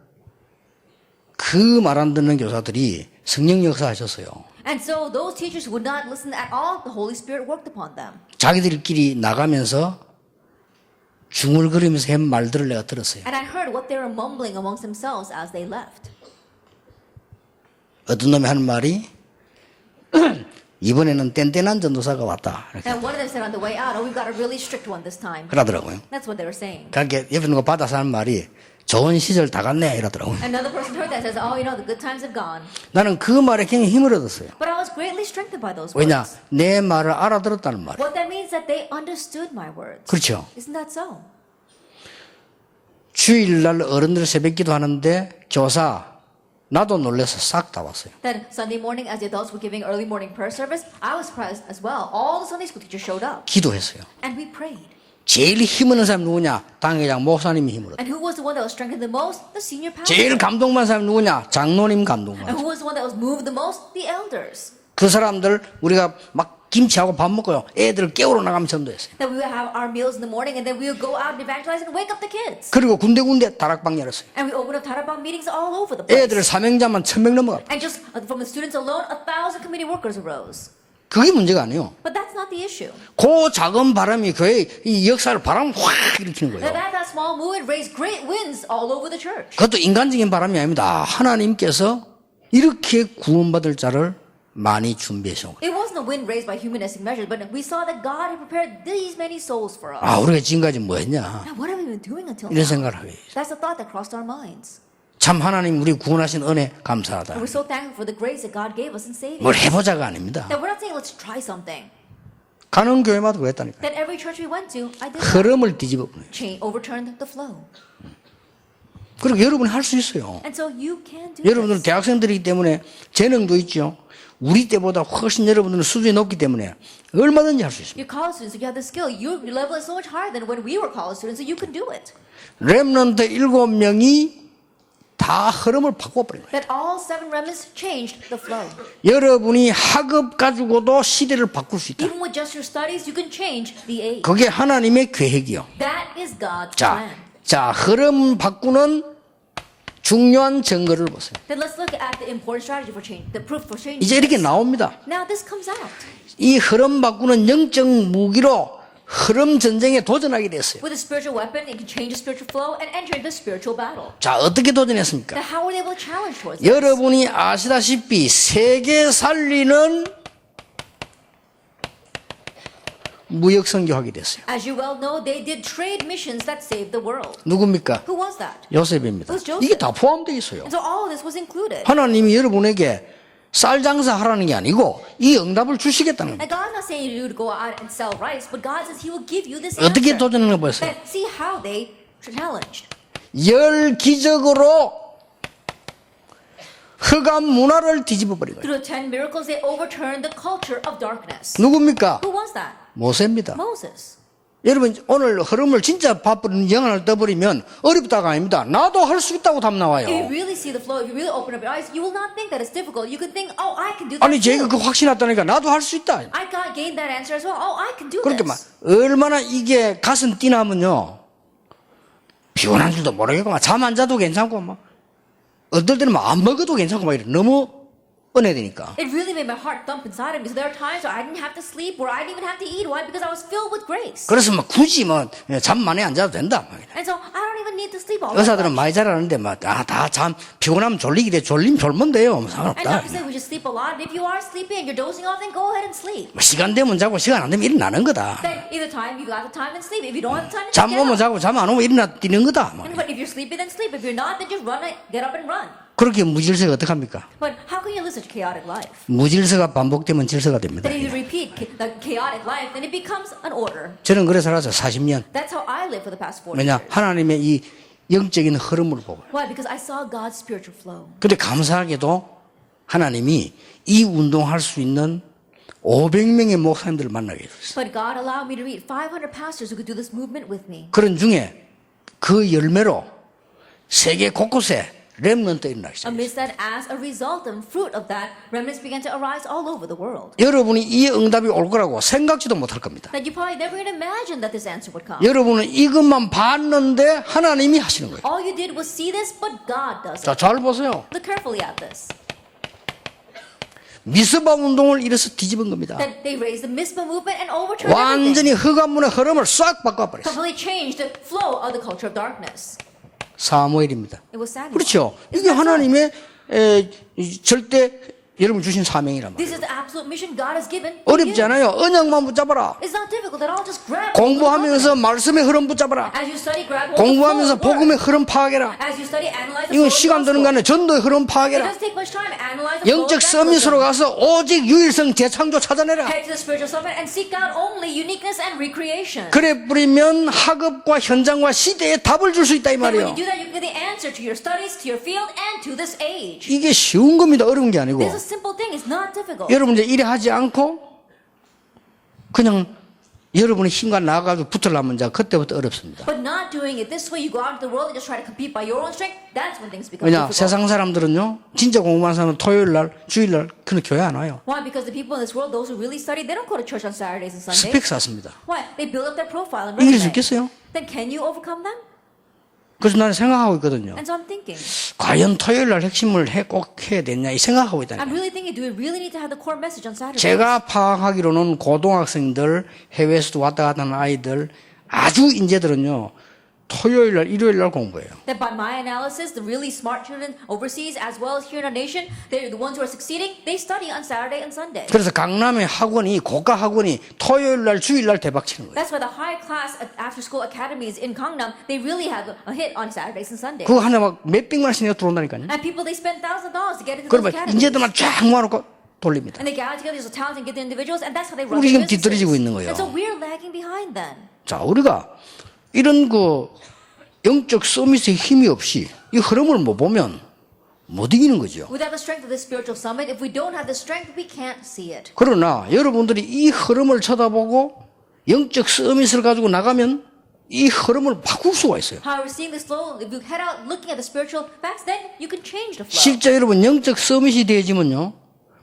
그 말 안 듣는 교사들이 성령 역사하셨어요. And so those teachers who would not listen at all, the Holy Spirit worked upon them. 자기들끼리 나가면서 중얼거리면서 한 말들을 내가 들었어요. And I heard what they were mumbling amongst themselves as they left. 어떤 놈이 하는 말이 이번에는 뗀뗀한 전도사가 왔다. 이렇게 And one of them said on the way out, oh, we've got a really strict one this time. 그러더라고요. That's what they were saying. 그러니까 옆에 누가 받아서 하는 말이 좋은 시절 다 갔네 이러더라고요. Another person heard that and says, oh, you know, the good times have gone. 나는 그 말에 굉장히 힘을 얻었어요. But I was greatly strengthened by those 왜냐? words. 내 말을 알아들었다는 말. What that means is that they understood my words. 그렇죠. Isn't that so? 주일날 어른들 새벽기도 하는데 교사 나도 놀라서 싹 다 왔어요. Then Sunday morning, as the adults were giving early morning prayer service, I was surprised as well. All the Sunday school teachers showed up. 기도했어요. And we prayed. 제일 힘없는 사람이 누구냐? 당회장 목사님이 힘을 얻어. And who was the one that was strengthened the most? The senior pastor. 제일 감동받는 사람이 누구냐? 장로님 감동받는. And who was the one that was moved the most? The elders. 그 사람들 우리가 막 김치하고 밥 먹고요. 애들 깨우러 나가면 전도했어요. That we would have our meals in the morning and then we would go out and evangelize and wake up the kids. 그리고 군데군데 다락방 열었어요. And we opened up Tarabang meetings all over the place. 애들 사명자만 1000명 넘어가. And just from the students alone, 1,000 community workers arose. 그게 문제가 아니에요. But that's not the issue. 그 작은 바람이 교회 이 역사를 바람 확 일으키는 거예요. That small movement raised great winds all over the church. 그것도 인간적인 바람이 아닙니다. 하나님께서 이렇게 구원받을 자를 많이 준비하셔. It wasn't a wind raised by humanistic measures, but we saw that God had prepared these many souls for us. 아, 우리가 지금까지 뭐 했냐? Now, what have we been doing until 이런 now? 생각을 하게 돼요. That's the thought that crossed our minds. 참 하나님 우리 구원하신 은혜 감사하다. And we're so thankful for the grace that God gave us in saving. 뭘 해보자가 아닙니다. That we're not saying let's try something. 가는 교회마다 그랬다니까. That every church we went to, I did that. 흐름을 뒤집어 버려요. Overturned the flow. 그리고 여러분이 할 수 있어요. And so you can do 여러분들은 this. 대학생들이기 때문에 재능도 있죠. 우리 때보다 훨씬 여러분들은 수준이 높기 때문에 얼마든지 할 수 있습니다. You're college students, so you have the skill. Your level is so much higher than when we were college students, so you can do it. 렘넌트 7명이 다 흐름을 바꿔버린 거예요. That all 7 remnants changed the flow. 여러분이 학업 가지고도 시대를 바꿀 수 있다. Even with just your studies, you can change the age. 그게 하나님의 계획이요. That is God's 자, plan. 자, 흐름 바꾸는 중요한 증거를 보세요. Then let's look at the important strategy for change, the proof for change. 이제 이렇게 나옵니다. Now this comes out. 이 흐름 바꾸는 영적 무기로 흐름 전쟁에 도전하게 됐어요. With a spiritual weapon, it can change the spiritual flow and enter into spiritual battle. 자, 어떻게 도전했습니까? Now how were they able to challenge towards this? 여러분이 아시다시피 세계 살리는 무역 선교하게 됐어요. As you well know, they did trade missions that saved the world. 누굽니까? Who was that? 요셉입니다. Who's Joseph? 이게 다 포함되어 있어요. And so all of this was included. 하나님이 여러분에게 쌀 장사하라는 게 아니고 이 응답을 주시겠다는 거예요. And God's not saying you to go out and sell rice, but God says He will give you this 어떻게 answer. 도전하는 거 보세요. Then see how they challenged. 열 기적으로 흑암 문화를 뒤집어 버린 거예요. Through 10 miracles, they overturned the culture of darkness. 누굽니까? Who was that? 모세입니다. Moses. 여러분 오늘 흐름을 진짜 바쁘는 영안을 떠버리면 어렵다가 아닙니다. 나도 할 수 있다고 답 If you 나와요. really see the flow, if you really open up your eyes, you will not think that it's difficult. You could think, oh, I can do that 아니 제가 too. 그 확신 왔다니까 나도 할 수 있다. I got gained that answer as well. Oh, I can do 그렇게 막 this. 얼마나 이게 가슴 뛰나면요 피곤한 줄도 모르겠고 잠 안 자도 괜찮고 막 어떨 때는 막 안 먹어도 괜찮고 막 이래 너무 은혜되니까. It really made my heart thump inside of me. So there are times where I didn't have to sleep, where I didn't even have to eat. Why? Because I was filled with grace. 그래서 막 굳이 뭐 잠 많이 안 자도 된다. 막 이래. And so I don't even need to sleep all 의사들은 that much. 많이 자라는데 막 다 잠 피곤하면 졸리게 돼 졸림 졸면 돼요. 뭐 And 상관없다. doctors say we should sleep a lot. And if you are sleepy and you're dozing off, then go ahead and sleep. 뭐 시간 되면 자고 시간 안 되면 일어나는 거다. Then either time you got the time and sleep. If you don't have the time, 잠 then 오면 get 자고 up. 잠 안 오면 일어나 뛰는 거다. 막. But if you're sleepy, then sleep. If you're not, then just run it, get up and run. 그렇게 무질서가 어떡합니까? But how can you live such a chaotic life? 무질서가 반복되면 질서가 됩니다. That if you repeat the chaotic life, then it becomes an order. 저는 그래 살아서 40년. That's how I live for the past 40 왜냐 years. 하나님의 이 영적인 흐름을 보고요. Why? Because I saw God's spiritual flow. 근데 감사하게도 하나님이 이 운동할 수 있는 500명의 목사님들을 만나게 해줬어요. But God allowed me to meet 500 pastors who could do this movement with me. 그런 중에 그 열매로 세계 곳곳에 렘넌트 일어나기 시작했어요. Amidst that, as a result and fruit of that, remnants began to arise all over the world. 여러분이 이 응답이 올 거라고 생각지도 못할 겁니다. That you probably never even imagined that this answer would come. 여러분은 이것만 봤는데 하나님이 하시는 거예요. All you did was see this, but God does 자, it. 잘 보세요. Look carefully at this. 미스바 운동을 이래서 뒤집은 겁니다. That they raised the Mizpah movement and overturned everything. 완전히 흑암문의 흐름을 싹 바꿔버렸어요. Completely changed the flow of the culture of darkness. 사무엘입니다. It was Samuel. 그렇죠. Isn't 이게 that so? 하나님의 절대 여러분 주신 사명이란 This 말이에요. is the absolute mission God has given. to 어렵지 you. 않아요. 언약만 붙잡아라. It's not difficult at all. Just grab. 공부하면서 말씀의 흐름 붙잡아라. As you study, grab hold of the 공부하면서 flow of the 복음의 word. 흐름 파악해라. As you study, analyze the 이건 flow of 시간 the 드는 거 gospel. 아니에요. 전도의 흐름 It 파악해라. doesn't take much time. Analyze the flow 영적 of 서밋으로 evangelism. 가서 오직 유일성 재창조 찾아내라. Head to the spiritual summit and seek out only uniqueness and recreation. 그래 뿌리면 학업과 현장과 시대에 답을 줄 수 있다 이 And when 말이에요. you do that, you get the answer to your studies, to your field, and to this age. 이게 쉬운 겁니다. 어려운 게 아니고. This is a simple thing. It's not difficult. 여러분 이제 이래 하지 않고 그냥 여러분의 힘과 나아가지고 붙으려면 이제 그때부터 어렵습니다. But not doing it this way, you go out into the world and just try to compete by your own strength, that's when things become 왜냐 difficult. 세상 사람들은요 진짜 공부하는 사람은 토요일 날 주일 날 그런 교회 안 와요. Why? Because the people in this world, those who really study, they don't go to church on Saturdays and Sundays. 스펙 쌓습니다. Why? They build up their profile and 이길 수 resume. 있겠어요? Then can you overcome them? 그래서 나는 생각하고 있거든요. And so I'm thinking, 과연 토요일 날 핵심을 꼭 해야 되냐 이 생각하고 있다니까. I'm really thinking, do we really need to have the core message on Saturdays? 제가 파악하기로는 고등학생들 해외에서도 왔다 갔다 하는 아이들 아주 인재들은요 토요일 날 일요일 날 공부해요. That by my analysis, the really smart children overseas as well as here in our nation, they're the ones who are succeeding, they study on Saturday and Sunday. 그래서 강남의 학원이 고가 학원이 토요일 날 주일 날 대박 치는 거예요. That's why the high class after school academies in Gangnam, they really have a hit on Saturdays and Sundays. 그거 하나 막 몇백만 원씩 내가 들어온다니까요. And people, they spend $1,000s to get into those 그러면 academies. 인재들만 쫙 모아놓고 돌립니다. And they gather together these talents and get the individuals, and that's how they run 우리 지금 their 뒤떨어지고 businesses. 있는 거예요. And so we're lagging behind then. 자, 우리가 이런 그 영적 서밋의 힘이 없이 이 흐름을 못 보면 못 이기는 거죠. Without the strength of this spiritual summit, if we don't have the strength, we can't see it. 그러나 여러분들이 이 흐름을 쳐다보고 영적 서밋을 가지고 나가면 이 흐름을 바꿀 수가 있어요. However, seeing this flow, if you head out looking at the spiritual facts, then you can change the flow. 실제 여러분 영적 서밋이 되어지면요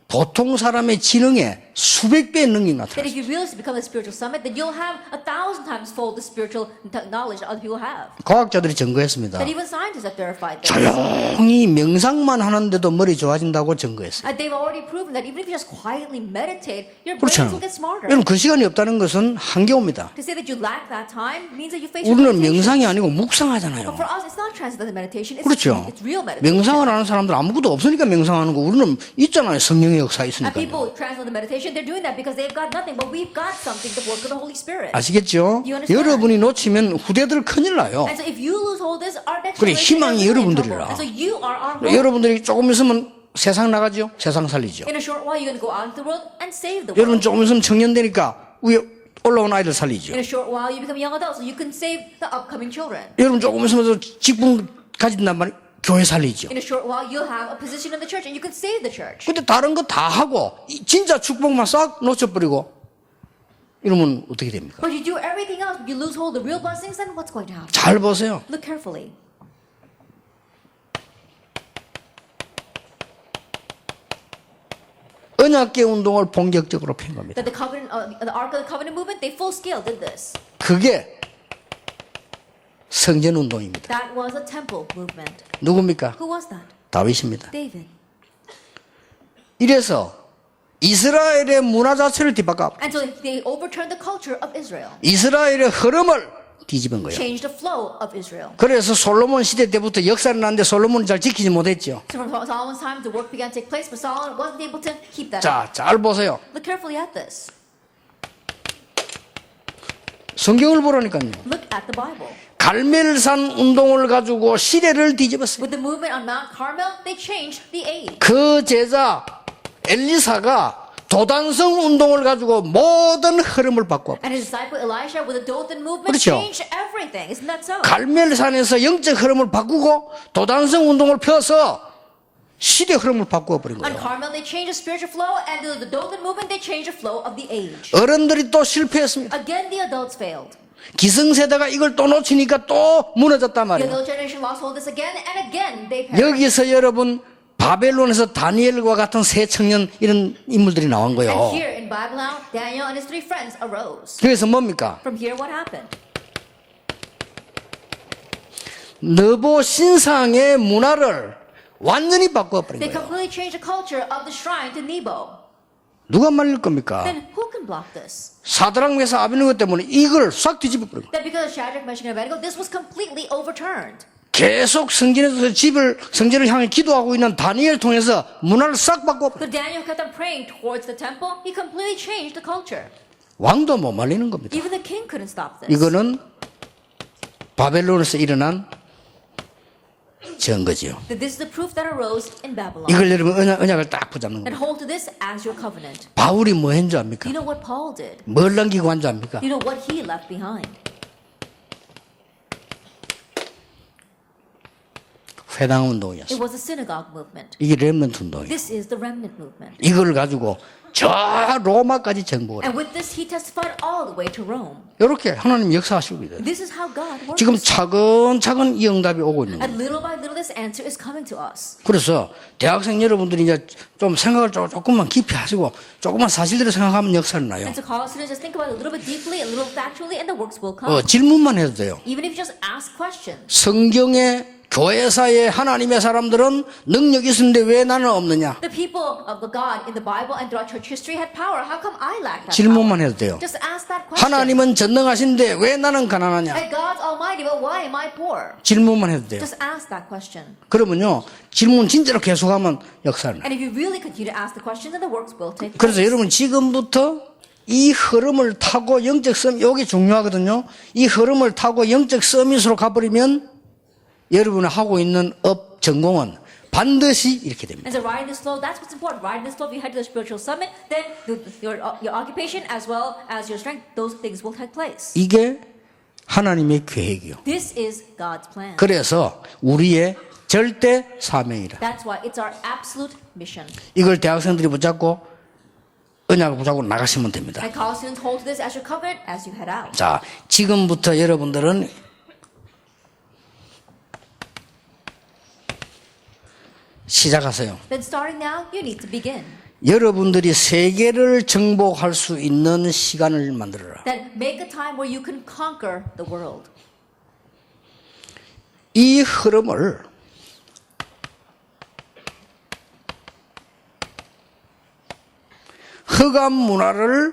보통 사람의 지능의 수백 배의 능력이 That 나타나요. if you really become a spiritual summit, then you'll have 1,000 times fold the spiritual knowledge that other people have. 과학자들이 증거했습니다. That even scientists have verified this. 조용히 명상만 하는데도 머리 좋아진다고 증거했어요. And they've already proven that even if you just quietly meditate, your brains 그렇잖아요. will get smarter. 여러분 그 시간이 없다는 것은 한계옵니다. To say that you lack that time means that you face 우리는 limitations. 명상이 아니고 But 묵상하잖아요. for us, it's not transcendental meditation. It's, 그렇죠. it's real meditation. 명상을 하는 사람들 아무것도 없으니까 명상하는 거. 우리는 있잖아요. 성령의 역사 And 있으니까요. people transcendental meditation, they're doing that because they've got nothing, but we've got something, the work of the Holy Spirit. 아시겠죠? You understand? 여러분이 놓치면 후대들 큰일 나요. And so if you lose hold of this, our next 그래, generation 희망이 is really in 여러분들이라. trouble. And so you are our hope. 여러분들이 조금 있으면 세상 나가죠. 세상 살리죠. In a short while, you're going to go out into the world and save the 여러분 world. 조금 있으면 청년 되니까 위에 올라온 아이들 살리죠. In a short while, you become young adults, so you can save the upcoming children. 여러분 조금 있으면 또 직분 가진단 말이에요. 교회 살리죠. In a short while, you'll have a position in the church, and you can save the church. 근데 다른 거 다 하고 진짜 축복만 싹 놓쳐버리고 이러면 어떻게 됩니까? But you do everything else, but you lose hold of the real blessings, then what's going to happen? 잘 보세요. Look carefully. 언약계 운동을 본격적으로 핀 겁니다. That the covenant, the Ark of the Covenant movement, they full scale did this. 그게 성전 운동입니다. That was a temple movement. 누굽니까? Who was that? 다윗입니다. David. 이래서 이스라엘의 문화 자체를 뒤바꿔 And so they overturned the culture of Israel, 이스라엘의 흐름을 뒤집은 거예요. changed the flow of Israel. 그래서 솔로몬 시대 때부터 역사를 났는데 솔로몬은 잘 지키지 못했죠. So from Solomon's time, the work began to take place, but Solomon wasn't able to keep that up. 자, 잘 보세요. Look carefully at this. 성경을 보라니까요. Look at the Bible. 갈멜산 운동을 가지고 시대를 뒤집었어요. With the movement on Mount Carmel, they changed the age. 그 제자 엘리사가 도단성 운동을 가지고 모든 흐름을 바꿔. And his disciple Elisha with the Dothan movement 그렇죠. changed everything. Isn't that so? 갈멜산에서 영적 흐름을 바꾸고 도단성 운동을 펴서 시대 흐름을 바꾸어 버린 On 거예요. Carmel, they changed the spiritual flow, and the Dothan movement, they changed the flow of the age. 어른들이 또 실패했습니다. Again, the adults failed. 기성세대가 이걸 또 놓치니까 또 무너졌단 The 말이에요. adult generation lost hold of this again and again. They perished. 여기서 여러분 바벨론에서 다니엘과 같은 새 청년 이런 인물들이 나온 And 거예요. here in Babylon, Daniel and his three friends arose. 그래서 뭡니까? From here, what happened? 느보 신상의 문화를 완전히 바꿔버린 They 거예요. completely changed the culture of the shrine to Nebo. 누가 말릴 겁니까? Then who can block this? 사드락 메사 아베느고 때문에 이걸 싹 뒤집어 버린 거예요. That because of Shadrach, Meshach, and Abednego, this was completely overturned. 계속 성전에서 성전을 향해 기도하고 있는 다니엘 통해서 문화를 싹 바꿔버린 거예요. So Daniel kept on praying towards the temple. He completely changed the culture. 왕도 못 말리는 겁니다. Even the king couldn't stop this. 이거는 바벨론에서 일어난 증거지요. That this is the proof that arose in Babylon. 이걸 여러분 언약을 딱 붙잡는 And 거예요. hold to this as your covenant. 바울이 뭐 했는 줄 압니까? You know what Paul did? 뭘 남기고 간 줄 압니까? You know what he left behind? 회당 It 운동이었어요. was the synagogue movement. 이게 렘넌트 운동이에요. This is the remnant movement. 이걸 가지고 저 로마까지 정복을 해요. And with this, he testified all the way to Rome. 이렇게 하나님 역사하시고 있어요. This is how God works. 지금 차근차근 이 응답이 오고 있는 거예요. And little by little, this answer is coming to us. 그래서 대학생 여러분들이 이제 좀 생각을 조금만 깊이 하시고 조금만 사실대로 생각하면 역사는 나요. And so college students just think about it a little bit deeply, a little factually, and the works will come. 질문만 해도 돼요. Even if you just ask questions. 성경의 교회사의 하나님의 사람들은 능력이 있었는데 왜 나는 없느냐? The people of the God in the Bible and throughout church history had power. How come I lack that 질문만 power? 해도 돼요. Just ask that question. 하나님은 전능하신데 왜 나는 가난하냐? And God's almighty, but why am I poor? 질문만 해도 돼요. Just ask that question. 그러면요, 질문 진짜로 계속하면 역사는 나요. And if you really continue to ask the question, then the works will take 그래서 place. 여러분 지금부터 이 흐름을 타고 영적 썸, 이게 중요하거든요. 이 흐름을 타고 영적 서밋으로 가버리면 여러분이 하고 있는 업 전공은 반드시 이렇게 됩니다. And so riding this flow, that's what's important. Riding this flow, if you head to the spiritual summit, then your occupation as well as your strength, those things will take place. 이게 하나님의 계획이요. This is God's plan. 그래서 우리의 절대 사명이라. That's why it's our absolute mission. 이걸 대학생들이 붙잡고 언약을 붙잡고 나가시면 됩니다. And college students hold to this as your covenant as you head out. 자, 지금부터 여러분들은 시작하세요. Then starting now, you need to begin. 여러분들이 세계를 정복할 수 있는 시간을 만들어라. Then make a time where you can conquer the world. 이 흐름을 흑암 문화를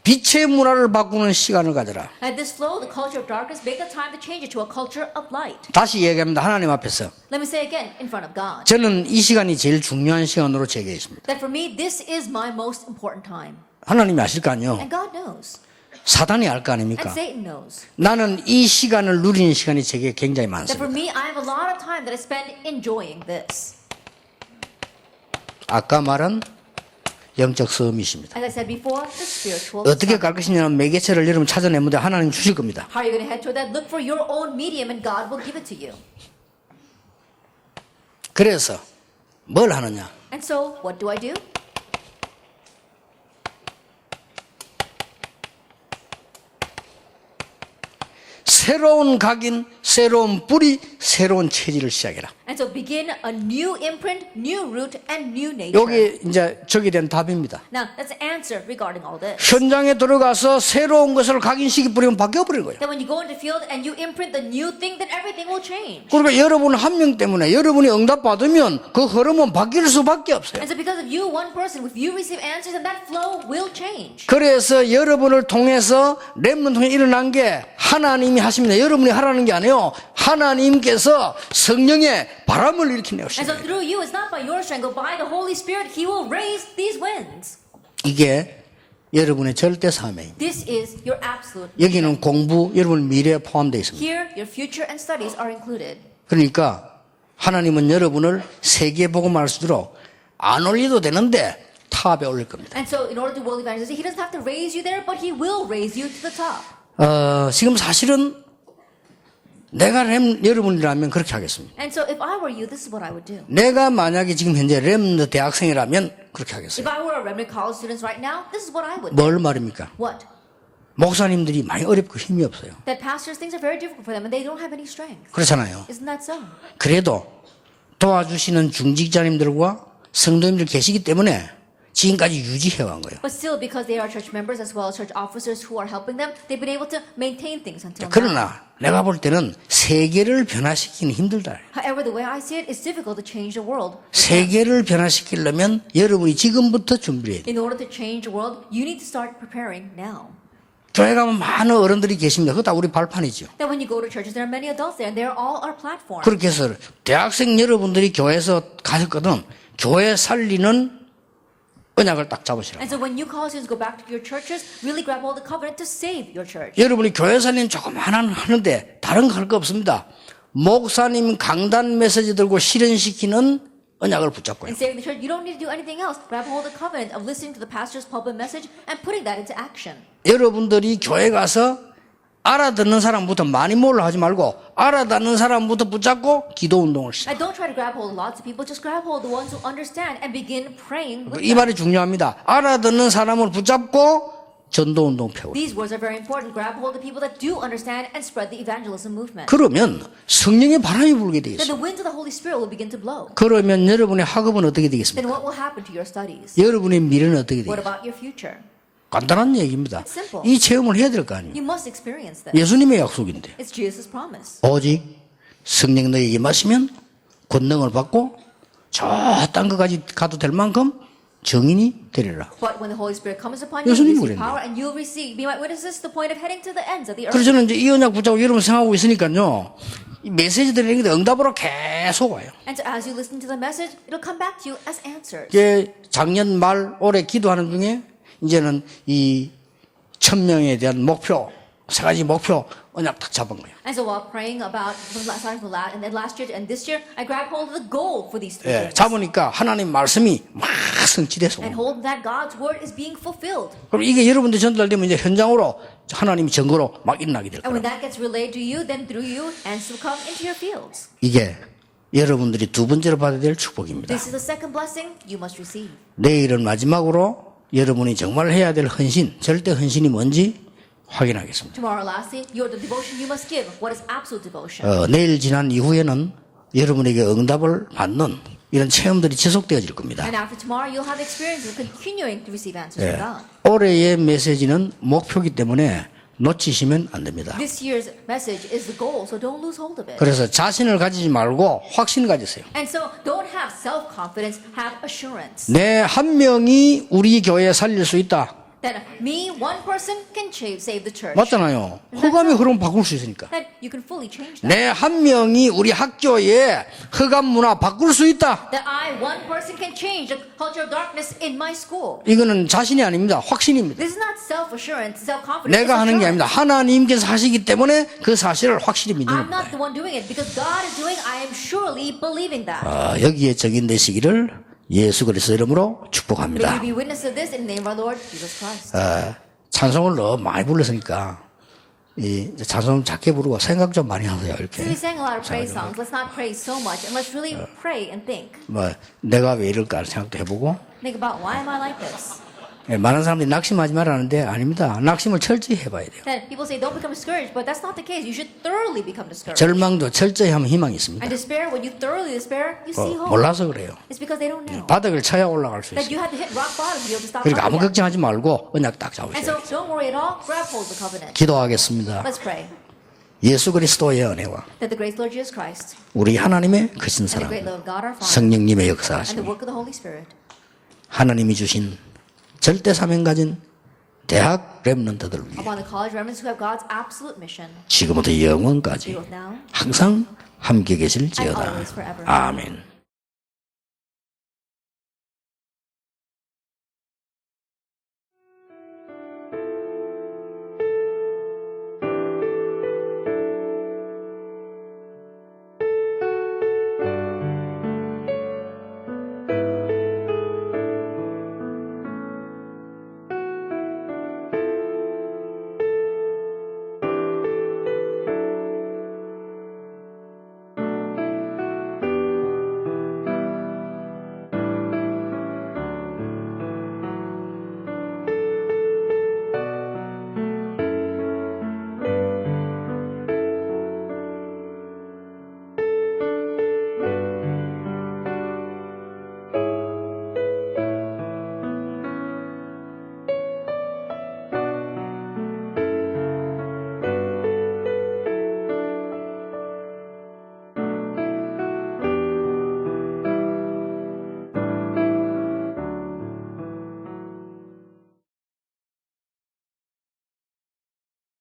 빛의 문화를 바꾸는 시간을 가져라. At this flow, the culture of darkness, make a time to change it to a culture of light. 다시 얘기합니다. 하나님 앞에서. Let me say again, in front of God, 저는 이 시간이 제일 중요한 시간으로 제게 있습니다. that for me, this is my most important time. 하나님이 아실 거 아니에요. And God knows. 사단이 알 거 And 아닙니까? Satan knows. 나는 이 시간을 누리는 시간이 제게 굉장히 That for 많습니다. me, I have a lot of time that I spend enjoying this. 아까 말한 영적 서밋입니다. As I said before, the spiritual 어떻게 summit. 갈 것이냐는 매개체를 여러분 찾아내면 하나님 주실 겁니다. How are you going to head toward that? Look for your own medium and God will give it to you. 그래서 뭘 하느냐? And so, what do I do? 새로운 각인, 새로운 뿌리, 새로운 체질을 시작해라. And so begin a new imprint, new root, and new nature. 여기 이제 적에 대한 답입니다. Now, that's the answer regarding all this. 현장에 들어가서 새로운 것을 각인시키 뿌리면 바뀌어버린 거예요. That when you go into the field and you imprint the new thing, then everything will change. 그러니까 여러분 한 명 때문에 여러분이 응답받으면 그 흐름은 바뀔 수밖에 없어요. And so because of you, one person, if you receive answers, then that flow will change. 그래서 여러분을 통해서 렘넌트 통해 일어난 게 하나님이 하십니다. 여러분이 하라는 게 아니에요. 하나님께서 성령의 바람을 일으키네요. And so through you, it's not by your strength, but by the Holy Spirit, He will raise these winds. 이게 여러분의 절대 사명입니다. This is your absolute. 여기는 공부, 여러분 미래에 포함되어 있습니다. Here, your future and studies are included. 그러니까 하나님은 여러분을 세계 복음할 수 있도록 안 올려도 되는데 탑에 올릴 겁니다. And so in order to world evangelism, he doesn't have to raise you there, but he will raise you to the top. 지금 사실은 내가 여러분이라면 그렇게 하겠습니다. And so if I were you, this is what I would do. 내가 만약에 지금 현재 렘너 대학생이라면 그렇게 If 하겠어요. I were a remnant college students right now, this is what I would do. 뭘 말입니까? What? 목사님들이 많이 어렵고 힘이 없어요. That pastors, things are very difficult for them and they don't have any strength. 그렇잖아요. Isn't that so? 그래도 도와주시는 중직자님들과 성도님들 계시기 때문에 지금까지 유지해온 거예요. But still, because they are church members as well as church officers who are helping them, they've been able to maintain things until now. 그러나 내가 볼 때는 세계를 변화시키는 힘들다. However, the way I see it, it's difficult to change the world. 세계를 변화시키려면 여러분이 지금부터 준비해야 돼요. In order to change the world, you need to start preparing now. 교회 가면 많은 어른들이 계십니다. 그거 다 우리 발판이죠. That when you go to churches, there are many adults there and they're all our platform. 그렇게 해서 대학생 여러분들이 교회에서 가셨거든 교회 살리는 언약을 딱 잡으시라고. And so when you college students go back to your churches, really grab hold of the covenant to save your church. 여러분이 교회 살리는 조금 하는데 다른 거 할 거 없습니다. 목사님 강단 메시지 들고 실현시키는 언약을 붙잡고요. In saving the church, you don't need to do anything else. Grab hold of the covenant of listening to the pastor's pulpit message and putting that into action. 여러분들이 교회 가서 알아듣는 사람부터 많이 몰라 하지 말고 알아듣는 사람부터 붙잡고 기도 운동을 시작. And don't try to grab hold of lots of people. Just grab hold of the ones who understand and begin praying with 이 them. 말이 중요합니다. 알아듣는 사람을 붙잡고 전도 운동 펴고. These words are very important. Grab hold of people that do understand and spread the evangelism movement. 그러면 성령의 바람이 불게 돼 Then 있어요. the winds of the Holy Spirit will begin to blow. 그러면 여러분의 학업은 어떻게 되겠습니까? Then what will happen to your studies? 여러분의 미래는 어떻게 What 되겠습니까? about your future? 간단한 얘기입니다. It's simple. 이 체험을 해야 될 거 아니에요. You must experience this. 예수님의 약속인데 It's Jesus' promise. 오직 성령 너에게 임하시면 권능을 받고 저 딴 거까지 가도 될 만큼 정인이 되리라. But when the Holy Spirit comes upon you, 예수님이 you receive 그랬네요. power and you'll receive, be my witnesses to the point of heading to the ends of the earth. 그래서 저는 이제 이 언약 붙잡고 여러분 생각하고 있으니까요. 이 메시지 드리는 게 응답으로 계속 와요. And so as you listen to the message, it'll come back to you as answers. 이게 작년 말 올해 기도하는 중에 이제는 이 1000명에 대한 목표, 세 가지 목표 언약 딱 잡은 거예요. And so while praying about starting from and then last year and this year, I grabbed hold of the goal for these 3 예, things. 잡으니까 하나님 말씀이 막 성취돼서 And hold that God's word is being fulfilled. 그럼 이게 여러분들 전달되면 이제 현장으로 하나님이 증거로 막 일어나게 될 And when 거예요. that gets relayed to you, then through you, answers will come into your fields. 이게 여러분들이 두 번째로 받아야 될 축복입니다. This is the second blessing you must receive. 내일은 마지막으로 여러분이 정말 해야 될 헌신, 절대 헌신이 뭔지 확인하겠습니다. Tomorrow, lastly, the devotion you must give. What is absolute devotion? 내일 지난 이후에는 여러분에게 응답을 받는 이런 체험들이 지속되어질 겁니다. And after tomorrow, you'll have experience of continuing to receive answers 예. from God. 올해의 메시지는 목표이기 때문에 놓치시면 안 됩니다. This year's message is the goal, so don't lose hold of it. 그래서 자신을 가지지 말고 확신을 가지세요. And so don't have self-confidence, have assurance. 내 한 명이 우리 교회 살릴 수 있다. That me, one person, can save the church. 맞잖아요. 흑암의 흐름 바꿀 수 있으니까. That you can fully change that. 내 한 명이 우리 학교의 흑암 문화 바꿀 수 있다. That I, one person, can change the culture of darkness in my school. 이거는 자신이 아닙니다. 확신입니다. This is not self-assurance, self-confidence. 내가 it's 하는 게 assurance. 아닙니다. 하나님께서 하시기 때문에 그 사실을 확실히 믿는 I'm not 겁니다. the one doing it. Because God is doing, I am surely believing that. 여기에 적인되시기를 예수 그리스도 이름으로 May 축복합니다. you be witness of this in the name of our Lord Jesus Christ. 찬송을 너무 많이 불렀으니까 이 찬송 작게 부르고 생각 좀 많이 하세요. Since we 이렇게 sang a lot of praise songs, let's not praise so much and let's really pray and think. 뭐 내가 왜 이럴까 생각도 해보고 Think about why am I like this? 많은 사람들이 낙심하지 말라는데 아닙니다. 낙심을 철저히 해봐야 돼요. That people say don't become discouraged, but that's not the case. You should thoroughly become discouraged. 절망도 철저히 하면 희망이 있습니다. And despair, when you thoroughly despair, you see hope. 몰라서 그래요. It's because they don't know. 바닥을 쳐야 올라갈 수 That 있어요. you have to hit rock bottom to be able to stop 그러니까 아무 up again. 걱정하지 말고 언약 딱 And 잡으셔야 so 돼요. don't worry at all. Grab hold of the covenant. 기도하겠습니다. Let's pray. 예수 그리스도의 은혜와 That the grace of Lord Jesus Christ 우리 하나님의 크신 and the 사랑, great love of God our Father 성령님의 and the 역사하심, work of the Holy Spirit 하나님이 주신 절대 사명 가진 대학 렘넌트들 위해 upon the college remnants who have God's absolute mission, 지금부터 be 영원까지 both now 항상 함께 and 계실지어다. always forever. 아멘.